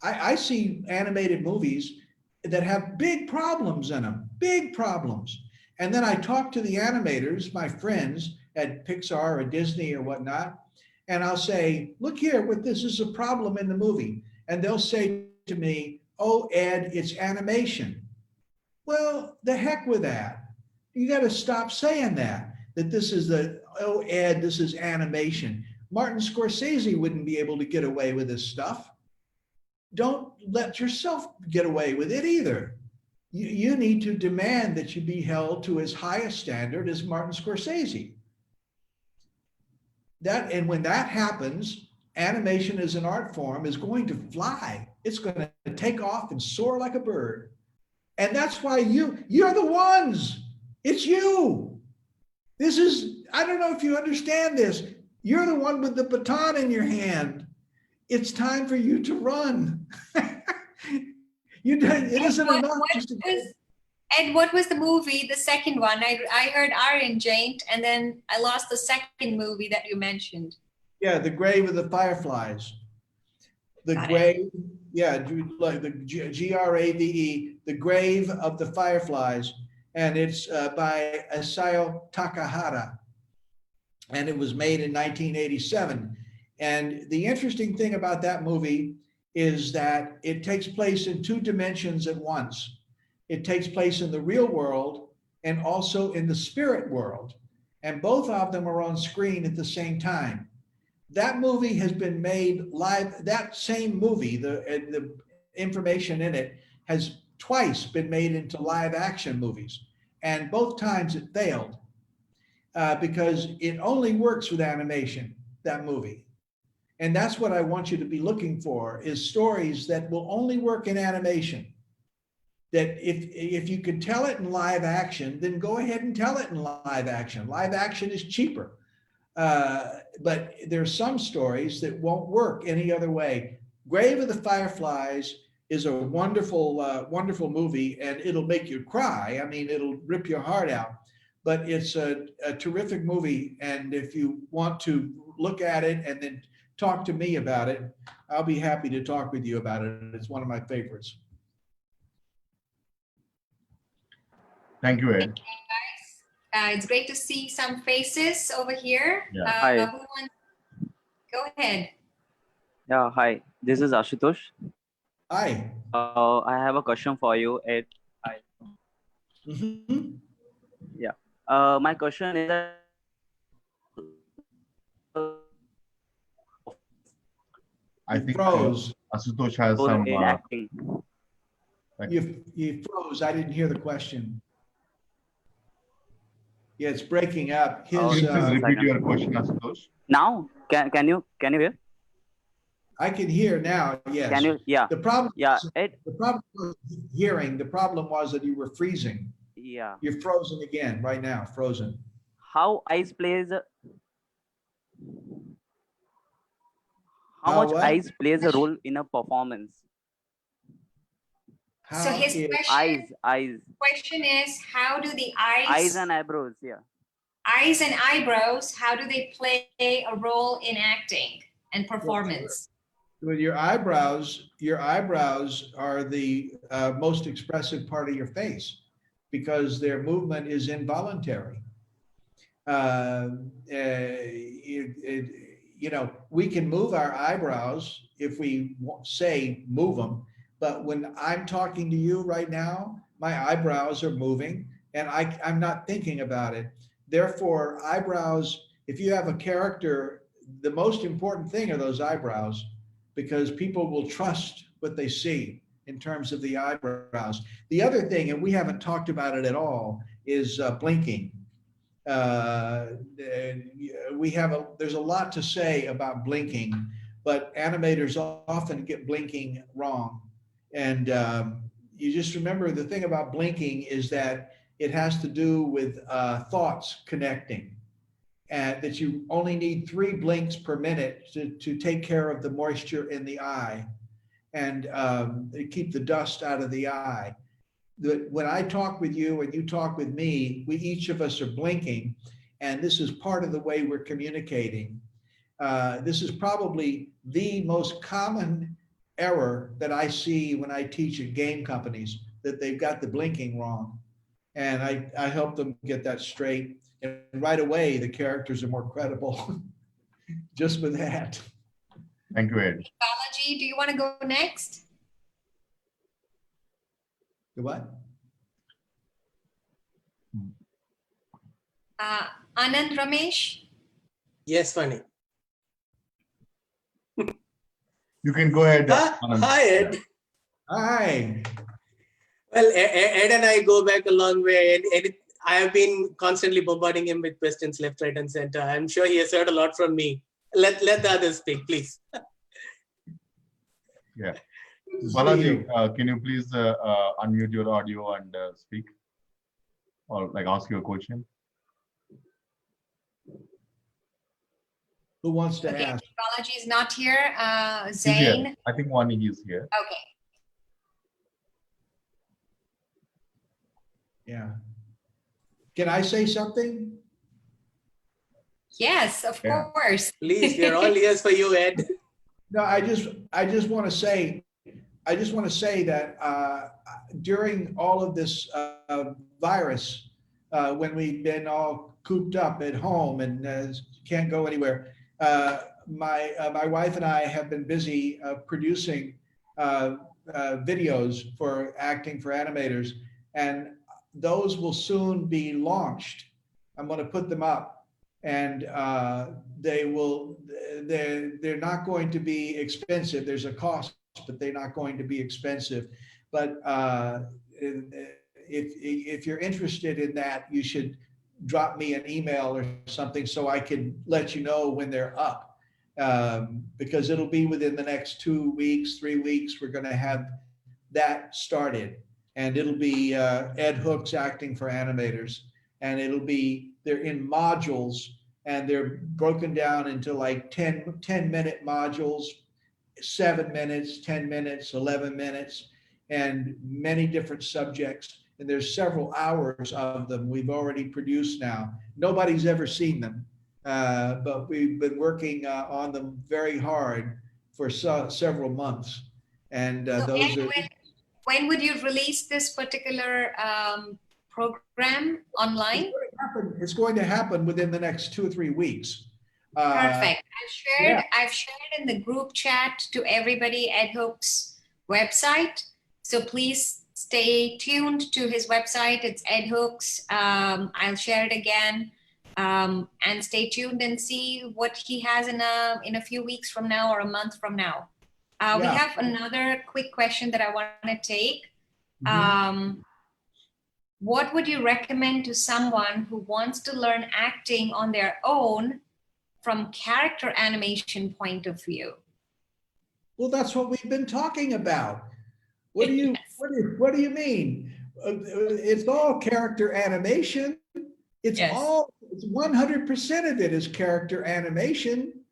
I see animated movies that have big problems in them, big problems. And then I talk to the animators, my friends at Pixar or Disney or whatnot, and I'll say, look here, this is a problem in the movie. And they'll say to me, oh, Ed, it's animation. Well, the heck with that. You got to stop saying that this is Ed, this is animation. Martin Scorsese wouldn't be able to get away with this stuff. Don't let yourself get away with it either. You need to demand that you be held to as high a standard as Martin Scorsese. And when that happens, animation as an art form is going to fly. It's going to take off and soar like a bird. And that's why you're the ones. It's you. I don't know if you understand this. You're the one with the baton in your hand. It's time for you to run. It isn't enough. Ed, what was the movie, the second one? I heard Iron Giant, and then I lost the second movie that you mentioned. Yeah, The Grave of the Fireflies. Like the Grave, The Grave of the Fireflies. And it's by Isao Takahata. And it was made in 1987. And the interesting thing about that movie is that it takes place in two dimensions at once. It takes place in the real world and also in the spirit world. And both of them are on screen at the same time. That movie has been made live. That same movie, the information in it has twice been made into live action movies. And both times it failed because it only works with animation, that movie. And that's what I want you to be looking for, is stories that will only work in animation. That if you can tell it in live action, then go ahead and tell it in live action. Live action is cheaper. But there's some stories that won't work any other way. Grave of the Fireflies is a wonderful, wonderful movie, and it'll make you cry. I mean, it'll rip your heart out. But it's a terrific movie. And if you want to look at it and then talk to me about it, I'll be happy to talk with you about it. It's one of my favorites. Thank you, Ed. It's great to see some faces over here. Yeah. Hi. Who wants? Go ahead. Yeah, hi. This is Ashutosh. Hi. I have a question for you. Hi. Mhm. Yeah. My question is that I You think froze. Asutosh has role some. in acting. You froze. I didn't hear the question. Yeah, it's breaking up. Can Okay, you please repeat second. your question, Asutosh? Now, can you hear? I can hear now. Yes. Can you? Yeah. The problem. Yeah. The problem was hearing. The problem was that you were freezing. Yeah. You're frozen again right now. Frozen. How eyes plays? How How much what? eyes plays a role in a performance? So How his is- question is, how do the eyes and eyebrows. Yeah. eyes and eyebrows, how do they play a role in acting and performance? With your eyebrows are the most expressive part of your face because their movement is involuntary. You know, we can move our eyebrows if we say move them, but when I'm talking to you right now, my eyebrows are moving and I'm not thinking about it. Therefore, eyebrows, if you have a character, the most important thing are those eyebrows because people will trust what they see in terms of the eyebrows. The other thing, and we haven't talked about it at all, is blinking. There's a lot to say about blinking, but animators often get blinking wrong. And you just remember the thing about blinking is that it has to do with thoughts connecting. And that you only need 3 blinks per minute to take care of the moisture in the eye and keep the dust out of the eye. When I talk with you and you talk with me, each of us are blinking, and this is part of the way we're communicating. This is probably the most common error that I see when I teach at game companies, that they've got the blinking wrong. And I help them get that straight. And right away, the characters are more credible just with that. Thank you, Ed. Balaji, do you want to go next? The what? Anand Ramesh? Yes, Funny. You can go ahead. Anand. Hi, Ed. Hi. Well, Ed and I go back a long way, and I have been constantly bombarding him with questions left, right, and center. I'm sure he has heard a lot from me. Let the others speak, please. Yeah. Balaji, can you please unmute your audio and speak, or like ask your question? Who wants to Okay, ask? Balaji is not here. He's here. Zain? I think Wani is here. Okay. Yeah. Can I say something? Yes, of Yeah. course. Please, we are all ears for you, Ed. No, I just want to say that during all of this virus, when we've been all cooped up at home and can't go anywhere, my wife and I have been busy producing videos for acting for animators, and those will soon be launched. I'm going to put them up, and they're not going to be expensive. There's a cost, but they're not going to be expensive. But if you're interested in that, you should drop me an email or something so I can let you know when they're up. Because it'll be within the next 2 weeks, 3 weeks, we're going to have that started. And it'll be Ed Hooks acting for animators. And they're in modules, and they're broken down into like 10-minute modules, 7 minutes, 10 minutes, 11 minutes, and many different subjects. And there's several hours of them we've already produced now. Nobody's ever seen them, but we've been working on them very hard for several months. And those are. When would you release this particular program online? It's going to happen within the next 2 or 3 weeks. Perfect. yeah. I've shared in the group chat to everybody at Hook's website. So please stay tuned to his website. It's Ed Hooks. I'll share it again. And stay tuned and see what he has in a few weeks from now or a month from now. We Yeah. have another quick question that I want to take. What would you recommend to someone who wants to learn acting on their own from character animation point of view? Well, that's what we've been talking about. What do you Yes. what do you mean? It's all character animation. It's Yes. all 100% of it is character animation.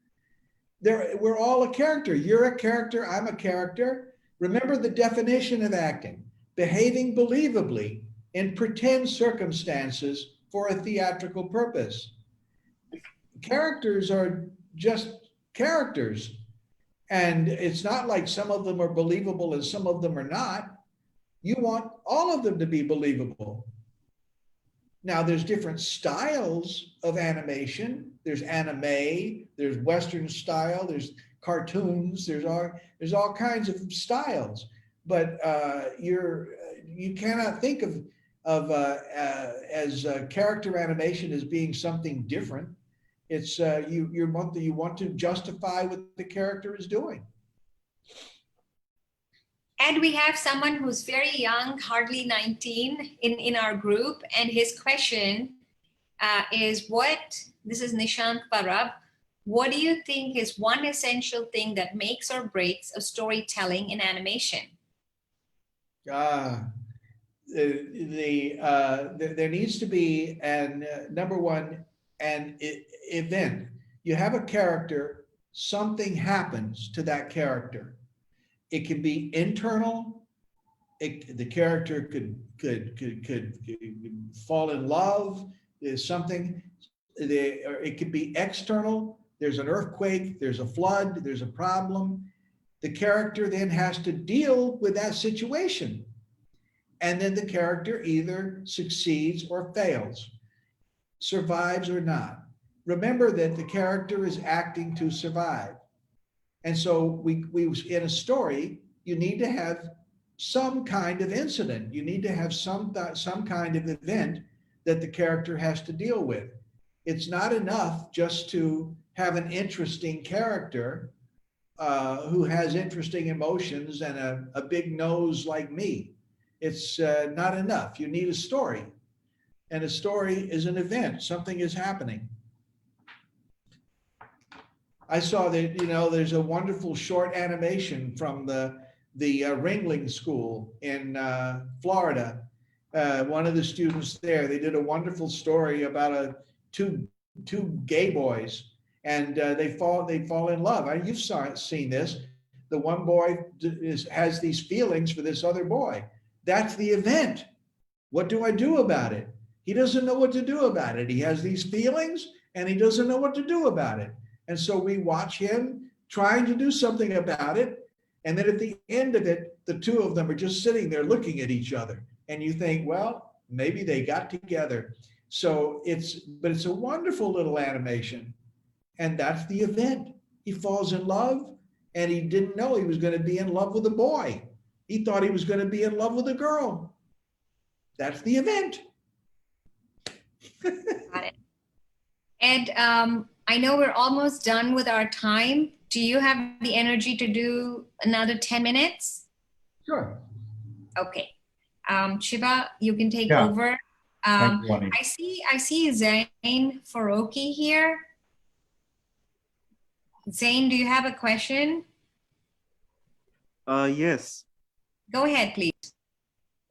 We're all a character. You're a character. I'm a character. Remember the definition of acting: behaving believably in pretend circumstances for a theatrical purpose. Characters are just characters. And it's not like some of them are believable and some of them are not. You want all of them to be believable. Now, there's different styles of animation. There's anime, there's Western style, there's cartoons, there's all kinds of styles. But you cannot think of character animation as being something different. It's you want to justify what the character is doing. And we have someone who's very young, hardly 19 in our group. And his question is this is Nishant Parab. What do you think is one essential thing that makes or breaks a storytelling in animation? There needs to be number one, an event. You have a character, something happens to that character. It can be internal. The character could fall in love. There's something. Or it could be external. There's an earthquake. There's a flood. There's a problem. The character then has to deal with that situation, and then the character either succeeds or fails, survives or not. Remember that the character is acting to survive. And so we in a story, you need to have some kind of incident. You need to have some kind of event that the character has to deal with. It's not enough just to have an interesting character who has interesting emotions and a big nose like me. It's not enough. You need a story. And a story is an event. Something is happening. I saw that, there's a wonderful short animation from the Ringling School in Florida. One of the students there, they did a wonderful story about two gay boys, and they fall in love. You've seen this. The one boy has these feelings for this other boy. That's the event. What do I do about it? He doesn't know what to do about it. He has these feelings and he doesn't know what to do about it. And so we watch him trying to do something about it. And then at the end of it, the two of them are just sitting there looking at each other. And you think, well, maybe they got together. So it's a wonderful little animation. And that's the event. He falls in love and he didn't know he was going to be in love with a boy. He thought he was going to be in love with a girl. That's the event. Got it. And I know we're almost done with our time. Do you have the energy to do another 10 minutes? Sure. Okay. Shiva, you can take Yeah. over. Thank you, Wani. I see Zain Faroki here. Zain, do you have a question? Yes, Go ahead, please.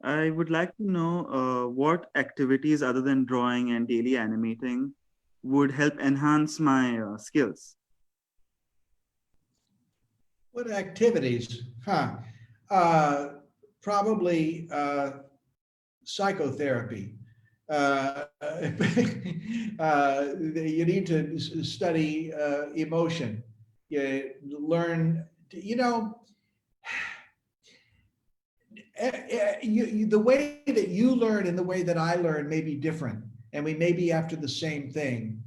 I would like to know what activities other than drawing and daily animating would help enhance my skills. What activities? Probably psychotherapy. You need to study emotion. You learn, the way that you learn and the way that I learn may be different. and we may be after the same thing.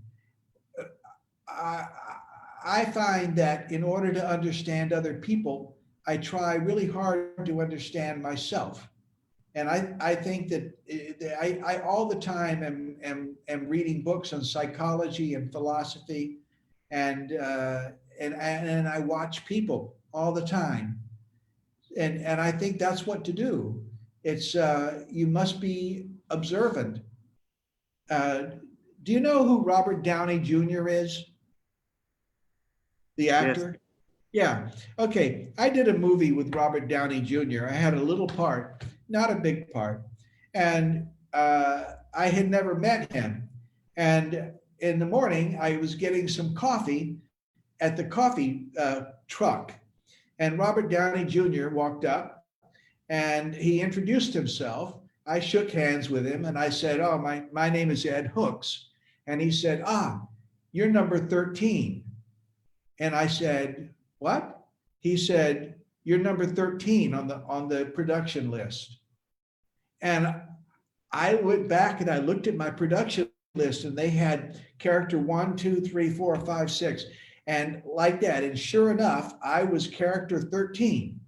I find that in order to understand other people, I try really hard to understand myself. And I think that I all the time am reading books on psychology and philosophy, and I watch people all the time. And I think that's what to do. It's you must be observant. Do you know who Robert Downey Jr. is? The actor? Yeah. Okay. I did a movie with Robert Downey Jr. I had a little part, not a big part. And I had never met him. And in the morning, I was getting some coffee at the coffee truck. And Robert Downey Jr. walked up and he introduced himself. I shook hands with him and I said, oh, my name is Ed Hooks. And he said, you're number 13. And I said, what? He said, you're number 13 on the production list. And I went back and I looked at my production list and they had character 1, 2, 3, 4, 5, 6. And like that. And sure enough, I was character 13.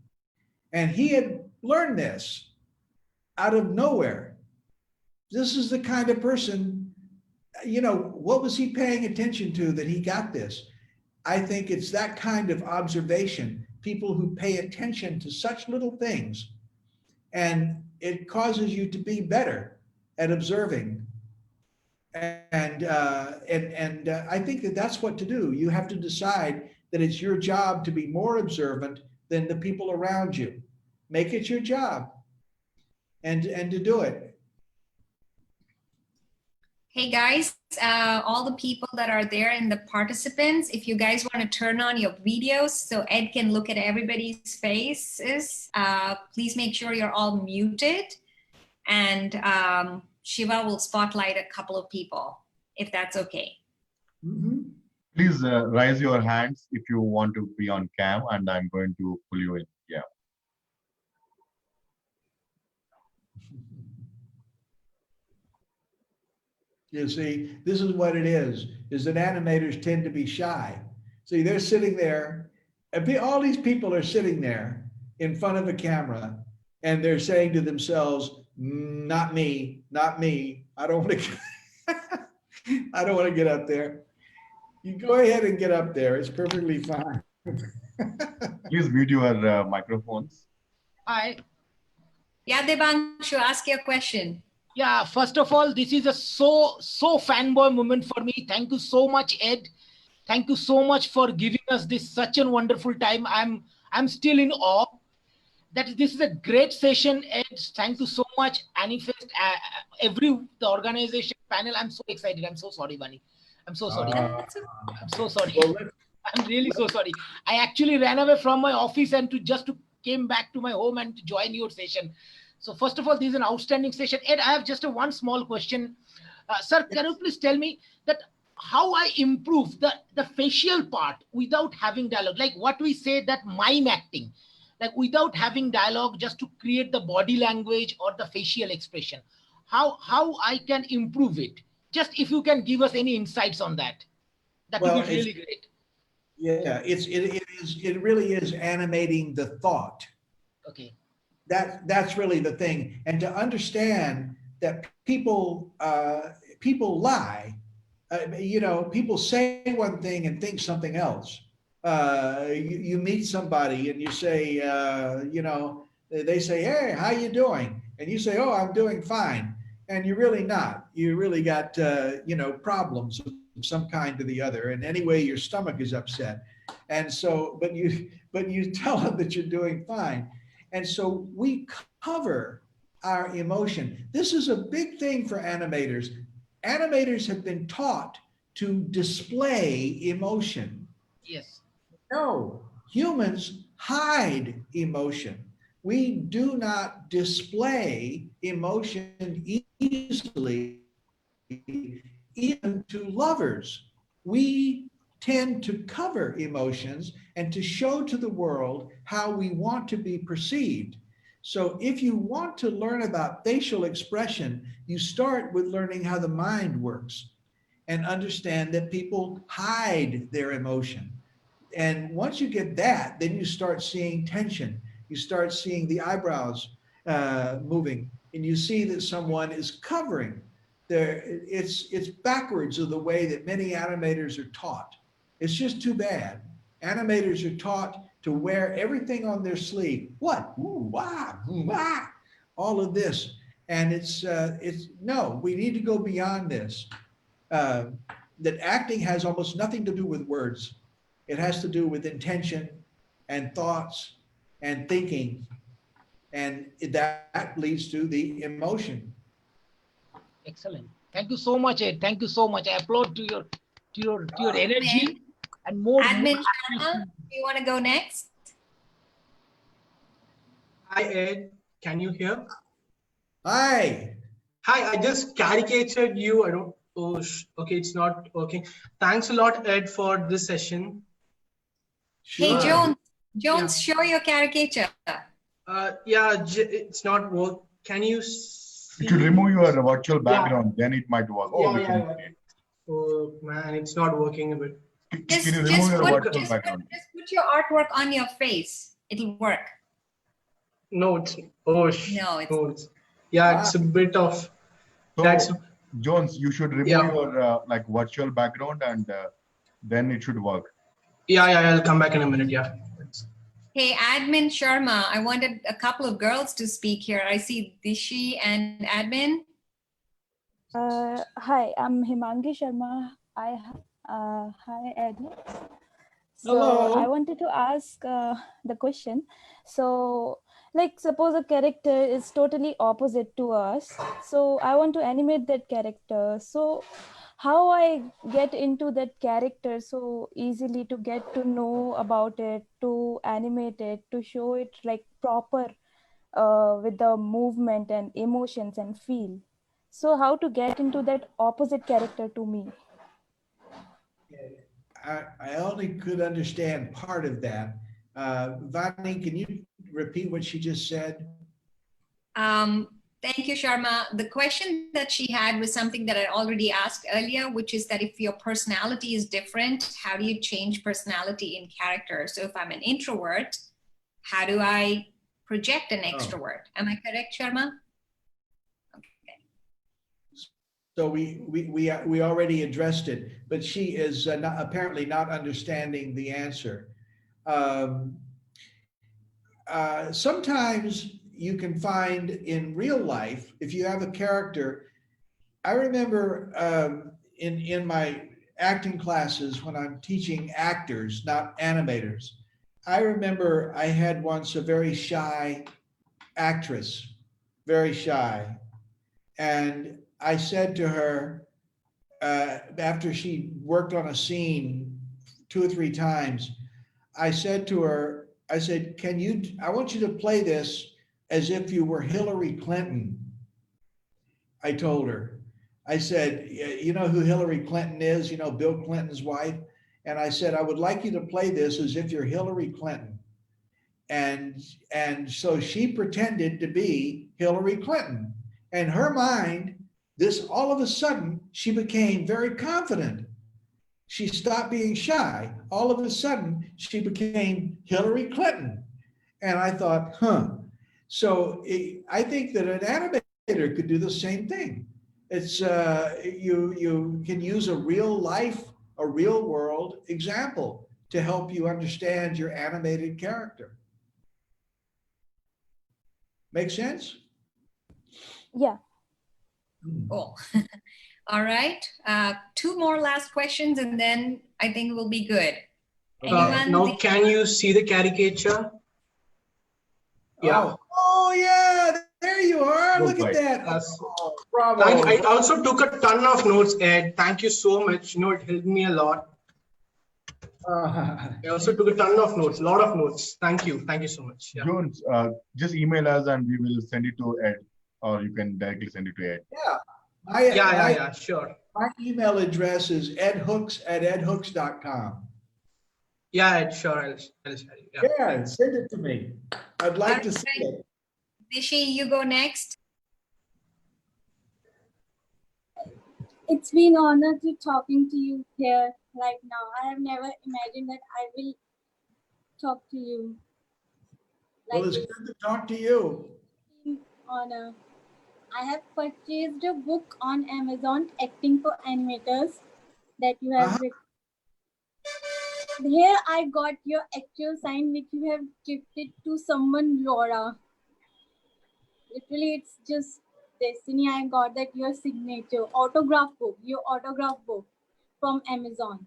And he had learned this out of nowhere. This is the kind of person, what was he paying attention to that he got this? I think it's that kind of observation, people who pay attention to such little things, and it causes you to be better at observing. And I think that that's what to do. You have to decide that it's your job to be more observant than the people around you. Make it your job and to do it. Hey guys, all the people that are there and the participants, if you guys want to turn on your videos so Ed can look at everybody's faces, please make sure you're all muted, and Shiva will spotlight a couple of people, if that's okay. Mm-hmm. Please raise your hands if you want to be on cam, and I'm going to pull you in. Yeah. You see, this is what it is that animators tend to be shy. See, they're sitting there, and all these people are sitting there in front of a camera, and they're saying to themselves, not me, not me. I don't want to get up there. You go ahead and get up there. It's perfectly fine. Please mute your microphones. Hi. Yeah, Devanshu, ask your question. Yeah, first of all, this is a so fanboy moment for me. Thank you so much, Ed. Thank you so much for giving us this such a wonderful time. I'm still in awe that this is a great session, Ed. Thank you so much, Anifest, the organization panel. I'm so excited. I'm so sorry, Bunny. I'm so sorry. I'm so sorry. Well, I'm really so sorry. I actually ran away from my office and came back to my home and to join your session. So first of all, this is an outstanding session. Ed, I have just one small question. Sir, can you please tell me that how I improve the facial part without having dialogue? Like what we say, that mime acting, like without having dialogue, just to create the body language or the facial expression. How I can improve it? Just if you can give us any insights on that, that would be really great. Yeah, it really is animating the thought. Okay. That's really the thing. And to understand that people lie, people say one thing and think something else. You meet somebody and you say, they say, hey, how you doing? And you say, oh, I'm doing fine. And you're really not. You really got, problems of some kind or the other. And anyway, your stomach is upset. And so, but you tell them that you're doing fine. And so we cover our emotion. This is a big thing for animators. Animators have been taught to display emotion. Yes. No, humans hide emotion. We do not display emotion easily, even to lovers. We tend to cover emotions and to show to the world how we want to be perceived. So if you want to learn about facial expression, you start with learning how the mind works and understand that people hide their emotion. And once you get that, then you start seeing tension. You start seeing the eyebrows moving, and you see that someone is covering. It's backwards of the way that many animators are taught. It's just too bad. Animators are taught to wear everything on their sleeve. What? Ooh, wah, ooh, wah, all of this. And it's no, we need to go beyond this. That acting has almost nothing to do with words. It has to do with intention and thoughts and thinking. And that leads to the emotion. Excellent. Thank you so much, Ed. Thank you so much. I applaud to your energy and more. Admin Sharma, do you want to go next? Hi, Ed. Can you hear? Hi. Hi, I just caricatured you. I don't. Oh, okay, it's not working. Thanks a lot, Ed, for this session. Hey, Jones. Jones, show your caricature. Yeah, it's not work. Can you see? You should remove your virtual background, then it might work. Oh man, it's not working a bit. Just put your artwork on your face. It'll work. No, it's no, it's a bit of. So, Jones, you should remove your like virtual background, and then it should work. Yeah, I'll come back in a minute. Yeah. Hey, Admin Sharma, I wanted a couple of girls to speak here. I see Dishi and Admin. Hi, I'm Himangi Sharma. Hi, Admin. So hello. I wanted to ask the question. So, like, suppose a character is totally opposite to us. So I want to animate that character. So how I get into that character so easily to get to know about it, to animate it, to show it like proper with the movement and emotions and feel. So how to get into that opposite character to me? I only could understand part of that. Vani, can you repeat what she just said? Thank you, Sharma. The question that she had was something that I already asked earlier, which is that if your personality is different, how do you change personality in character? So if I'm an introvert, how do I project an extrovert? Am I correct, Sharma? Okay. So we already addressed it, but she is apparently not understanding the answer. Sometimes you can find in real life, if you have a character, I remember in my acting classes when I'm teaching actors, not animators, I remember I had once a very shy actress, very shy. And I said to her, after she worked on a scene 2 or 3 times, I said to her, I said, I want you to play this as if you were Hillary Clinton. I told her. I said, you know who Hillary Clinton is? You know, Bill Clinton's wife? And I said, I would like you to play this as if you're Hillary Clinton. And so she pretended to be Hillary Clinton. And her mind, all of a sudden, she became very confident. She stopped being shy. All of a sudden, she became Hillary Clinton. And I thought, So I think that an animator could do the same thing. It's you can use a real life, a real world example to help you understand your animated character. Make sense? Yeah. Cool. All right. 2 more last questions, and then I think we'll be good. Now, can you see the caricature? Yeah. Oh yeah, there you are. Look at that. Bravo. I also took a ton of notes, Ed. Thank you so much. You know, it helped me a lot. I also took a ton of notes, a lot of notes. Thank you. Thank you so much. Yeah. Jones, just email us and we will send it to Ed, or you can directly send it to Ed. Yeah. Sure. My email address is edhooks@edhooks.com. Yeah, Ed, sure. I'll share it. Yeah, send it to me. I'd like to see it. Dishi, you go next. It's been an honor to talking to you here right now. I have never imagined that I will talk to you. Well, it's good to talk to you. Honor. I have purchased a book on Amazon, Acting for Animators, that you have written. Here I got your actual sign which you have gifted to someone, Laura. Literally, it's just destiny. I got that your signature, your autograph book from Amazon.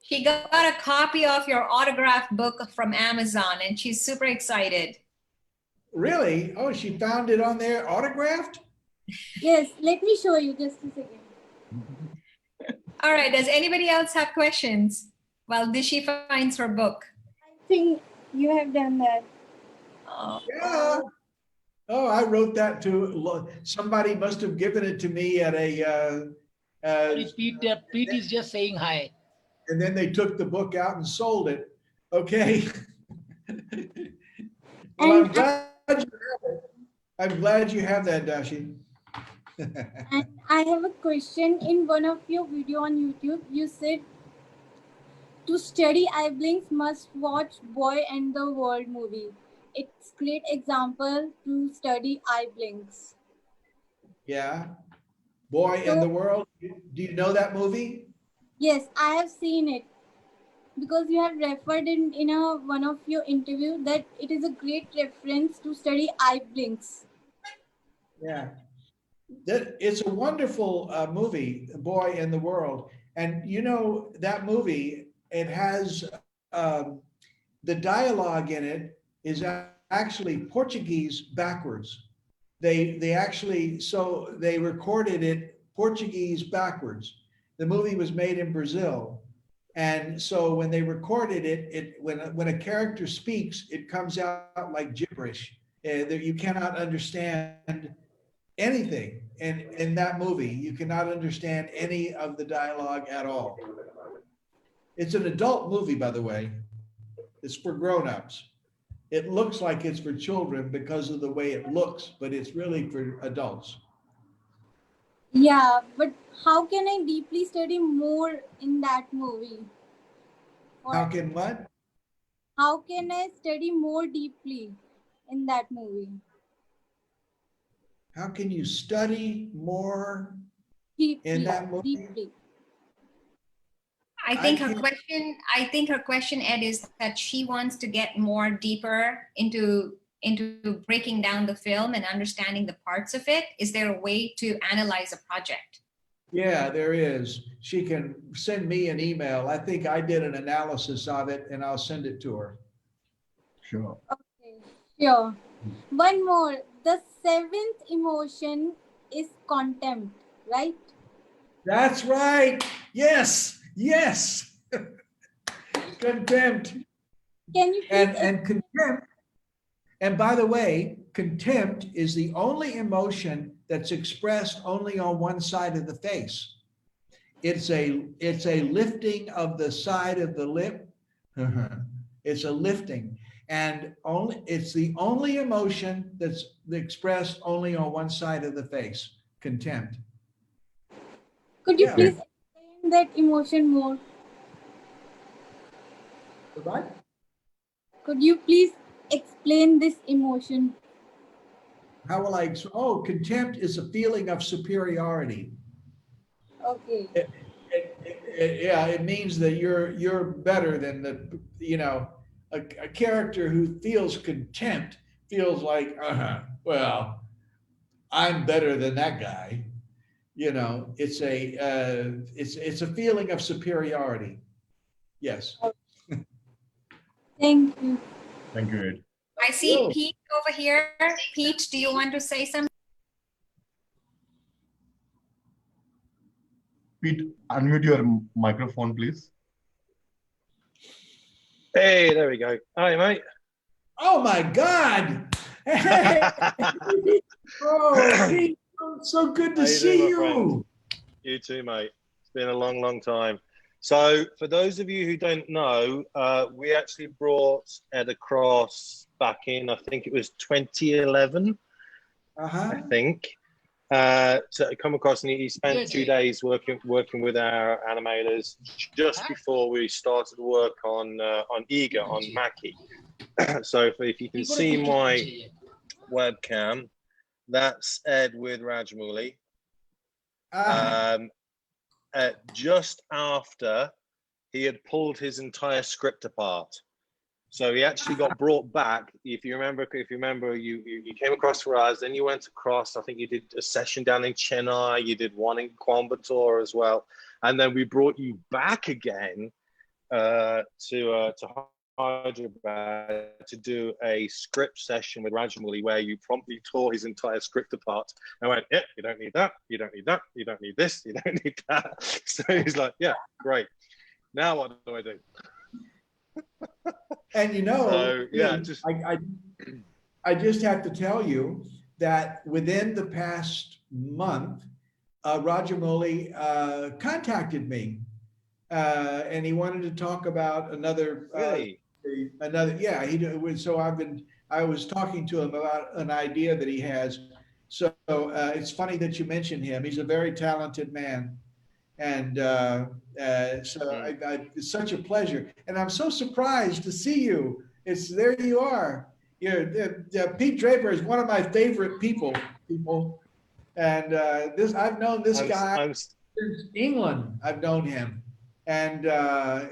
She got a copy of your autograph book from Amazon and she's super excited. Really? Oh, she found it on there autographed? Yes, let me show you just a second. All right, does anybody else have questions while Dishi finds her book? I think you have done that. Yeah. Oh, I wrote that too. Somebody must have given it to me at a. Pete is just saying hi. And then they took the book out and sold it. Okay. Well, I'm glad you have it. I'm glad you have that, Dashi. And I have a question. In one of your video on YouTube, you said to study eye blinks must watch Boy and the World movie. It's great example to study eye blinks. Yeah. Boy in the World. Do you know that movie? Yes, I have seen it. Because you have referred in one of your interview that it is a great reference to study eye blinks. Yeah. It's a wonderful movie, Boy in the World. And you know, that movie, it has the dialogue in it is actually Portuguese backwards. They actually, so they recorded it Portuguese backwards. The movie was made in Brazil. And so when they recorded it, when a character speaks, it comes out like gibberish. You cannot understand anything in that movie. You cannot understand any of the dialogue at all. It's an adult movie, by the way. It's for grown-ups. It looks like it's for children because of the way it looks, but it's really for adults. Yeah, but how can I deeply study more in that movie? How can what? How can I study more deeply in that movie? How can you study more in that movie? Deeply. I think her question, Ed, is that she wants to get more deeper into breaking down the film and understanding the parts of it. Is there a way to analyze a project? Yeah, there is. She can send me an email. I think I did an analysis of it and I'll send it to her. Sure. Okay, sure. One more. The seventh emotion is contempt, right? That's right. Yes, yes. Contempt. Can you and contempt. And by the way, contempt is the only emotion that's expressed only on one side of the face. It's a lifting of the side of the lip. It's a lifting. And it's the only emotion that's expressed only on one side of the face, contempt. Could you please explain that emotion more? What? Could you please explain this emotion? How will I? Oh, contempt is a feeling of superiority. Okay. It means that you're better than a character who feels contempt feels like, well, I'm better than that guy. It's a feeling of superiority. Yes. Thank you. Thank you, Ed. I see Pete over here. Pete, do you want to say something? Pete, unmute your microphone, please. Hey, there we go. Hi, mate. Oh my God. Oh, Pete, so good to see you. You too, mate. It's been a long, long time. So for those of you who don't know, we actually brought Ed across back in, I think it was 2011, I think. So I come across, and he spent 2 days working with our animators just before we started work on Eager on Mackie. So if you can see my webcam, that's Ed with Rajmouli. Just after he had pulled his entire script apart. So he actually got brought back. If you remember, you came across for us, then you went across. I think you did a session down in Chennai. You did one in Coimbatore as well, and then we brought you back again to Hyderabad to do a script session with Rajamouli, where you promptly tore his entire script apart and went, "Yeah, you don't need that. You don't need that. You don't need this. You don't need that." So he's like, "Yeah, great. Now what do I do?" And you know, so, yeah, I just have to tell you that within the past month, Rajamouli contacted me, and he wanted to talk about another. Really? Yeah. So I was talking to him about an idea that he has. So it's funny that you mentioned him. He's a very talented man. And so it's such a pleasure, and I'm so surprised to see you. There you are. Pete Draper is one of my favorite people, and I've known this guy since England. I've known him, and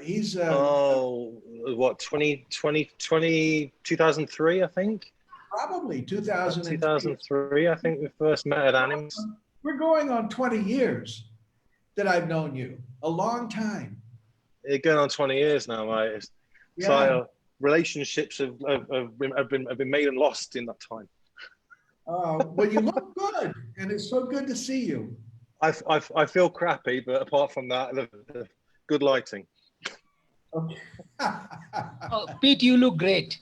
he's what 2003, I think. Probably 2003. 2003, I think we first met at Animators. We're going on 20 years. That I've known you a long time. It's going on 20 years now, mate. So relationships have been made and lost in that time. Well, you look good, and it's so good to see you. I feel crappy, but apart from that, the good lighting. Okay. Pete, you look great.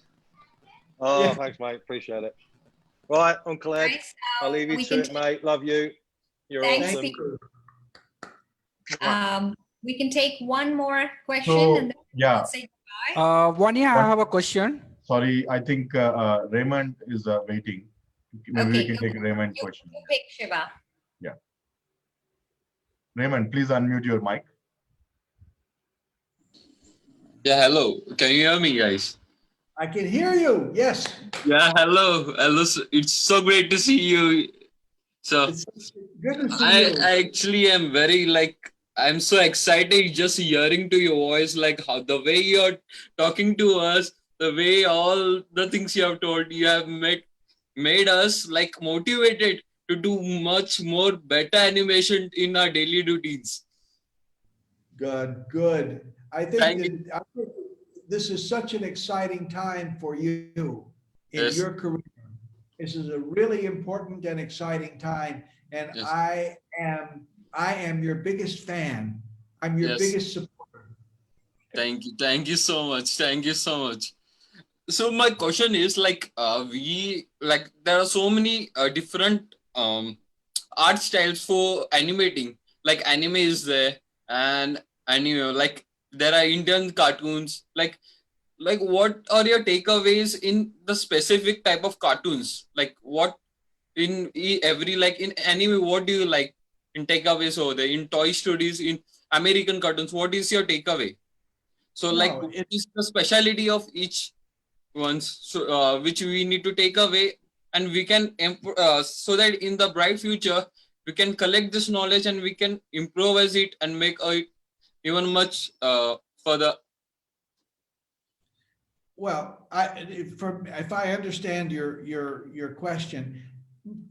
Oh, thanks, mate. Appreciate it. Right, Uncle Ed, I'll leave you to it, mate. Love you. You're awesome. Pete. We can take one more question, So, and then say goodbye. Vanya, I have a question. Sorry, I think Raymond is waiting. Maybe we can take Raymond question. You pick, Shiva. Yeah. Raymond, please unmute your mic. Yeah, hello. Can you hear me, guys? I can hear you. Yes. Yeah, hello. Hello. It's so great to see you. So it's good to see you. I actually am very I'm so excited just hearing to your voice, how the way you're talking to us, the way all the things you have told, you have made us motivated to do much more better animation in our daily routines. Good. I think this is such an exciting time for you in your career. This is a really important and exciting time, and I am your biggest fan. I'm your biggest supporter. Thank you. Thank you so much. Thank you so much. So my question is there are so many different art styles for animating. Anime is there, and there are Indian cartoons. What are your takeaways in the specific type of cartoons? What in every in anime, what do you like in takeaways over there? In Toy Stories, in American cartoons, what is your takeaway? So what is the speciality of each ones, so which we need to take away, and we can so that in the bright future we can collect this knowledge and we can improvise it and make it even much further. Well, if I understand your question,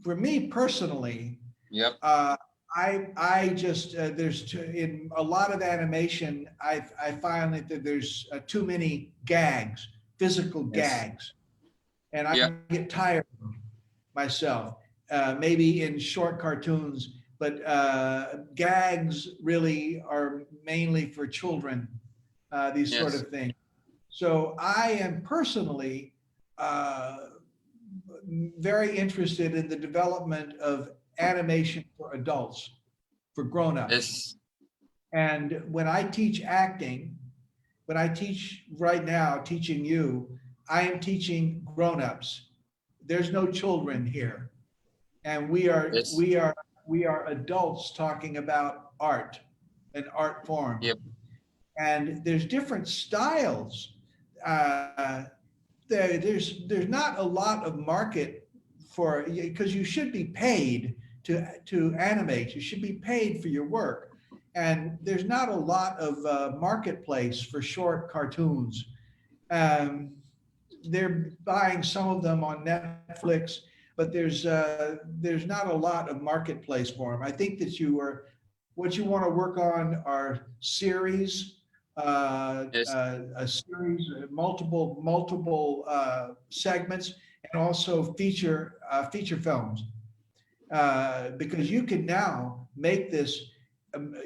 for me personally, I just in a lot of animation, I find that there's too many gags, physical gags, and I get tired of them myself. Maybe in short cartoons, but gags really are mainly for children. These sort of things. So I am personally very interested in the development of animation for adults, for grown-ups. Yes. And when I teach acting, when I teach right now, teaching you, I am teaching grown-ups. There's no children here. And we are adults talking about art and art form. Yep. And there's different styles. There's not a lot of market for, because you should be paid to animate. You should be paid for your work. And there's not a lot of marketplace for short cartoons. They're buying some of them on Netflix, but there's not a lot of marketplace for them. I think that what you want to work on are series, a series, multiple segments, and also feature films, because you can now make this.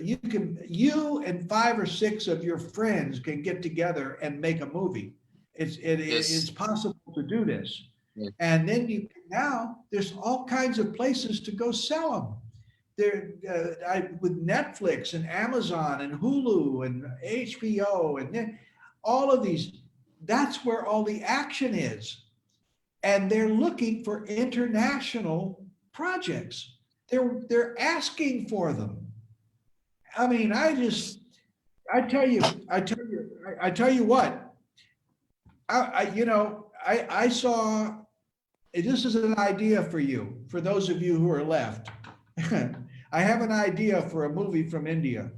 You and 5 or 6 of your friends can get together and make a movie. It's possible to do this. Yes. And then there's all kinds of places to go sell them. With Netflix and Amazon and Hulu and HBO and then all of these, that's where all the action is. And they're looking for international projects. They're asking for them. I mean, I tell you what, I saw, this is an idea for you, for those of you who are left. I have an idea for a movie from India,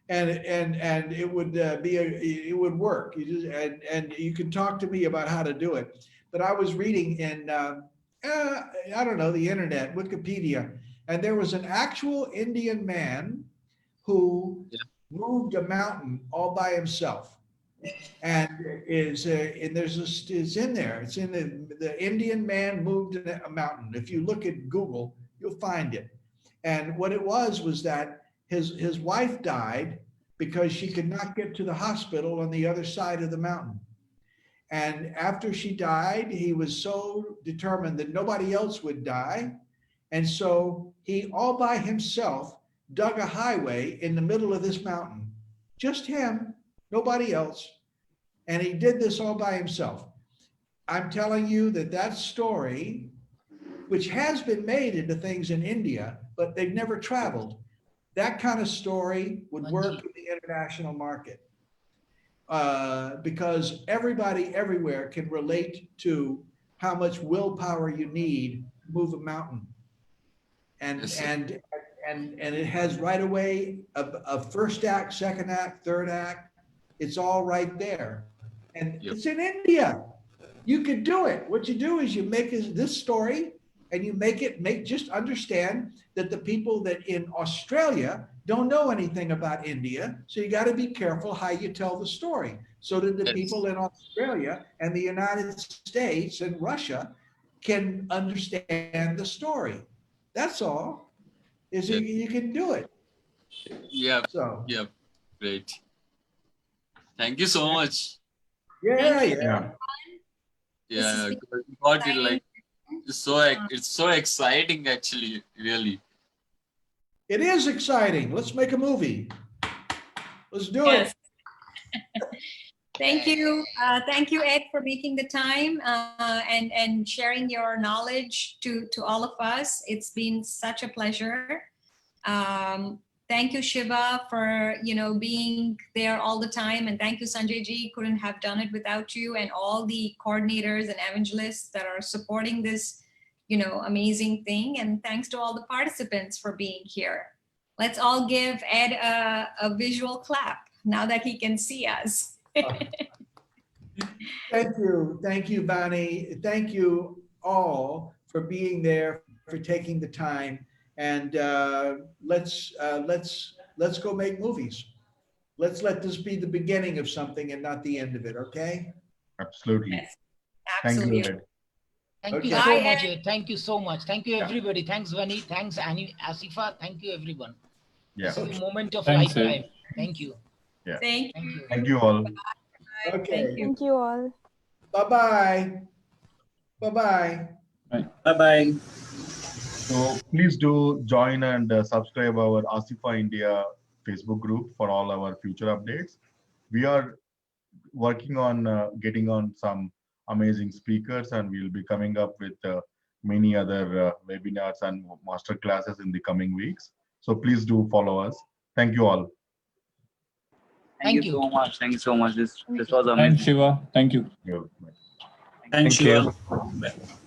and it would it would work. And you can talk to me about how to do it. But I was reading in I don't know, the internet, Wikipedia, and there was an actual Indian man who moved a mountain all by himself, and is in there. It's in the Indian man moved a mountain. If you look at Google, you'll find it. And what it was that his wife died because she could not get to the hospital on the other side of the mountain. And after she died, he was so determined that nobody else would die. And so he all by himself dug a highway in the middle of this mountain, just him, nobody else. And he did this all by himself. I'm telling you that story, which has been made into things in India, but they've never traveled, that kind of story would work in the international market. Because everybody everywhere can relate to how much willpower you need to move a mountain. And it has right away a first act, second act, third act. It's all right there. And it's in India. You could do it. What you do is you make this story and you just understand that the people that in Australia don't know anything about India. So you got to be careful how you tell the story so that the people in Australia and the United States and Russia can understand the story. That's all. You can do it. Yeah. So. Yeah. Great. Thank you so much. Yeah. Yeah. Got it. Like it's so exciting, actually. Really. It is exciting. Let's make a movie. Let's do it. Thank you. Thank you, Ed, for making the time and sharing your knowledge to all of us. It's been such a pleasure. Thank you, Shiva, for being there all the time. And thank you, Sanjay ji. Couldn't have done it without you and all the coordinators and evangelists that are supporting this amazing thing. And thanks to all the participants for being here. Let's all give Ed a visual clap now that he can see us. Thank you, Bani. Thank you all for being there, for taking the time, and let's go make movies. Let's let this be the beginning of something and not the end of it. Okay? Absolutely. Yes, Thank you, absolutely. Ed. Thank you so much, Ed. Thank you so much. Thank you, everybody. Thanks, Vani. Thanks, Asifa. Thank you, everyone. Yeah. This is a moment of Thanks, lifetime. Thank you. Yeah. Thank you. Thank you all. Okay. Thank you all. Bye-bye. Bye-bye. Bye-bye. So please do join and subscribe our Asifa India Facebook group for all our future updates. We are working on getting on some amazing speakers, and we'll be coming up with many other webinars and master classes in the coming weeks. So please do follow us. Thank you all. Thank you so much. Thank you so much. This was amazing. Thanks, Shiva. Thank you. Yeah. Thanks, Thank you. Shiva.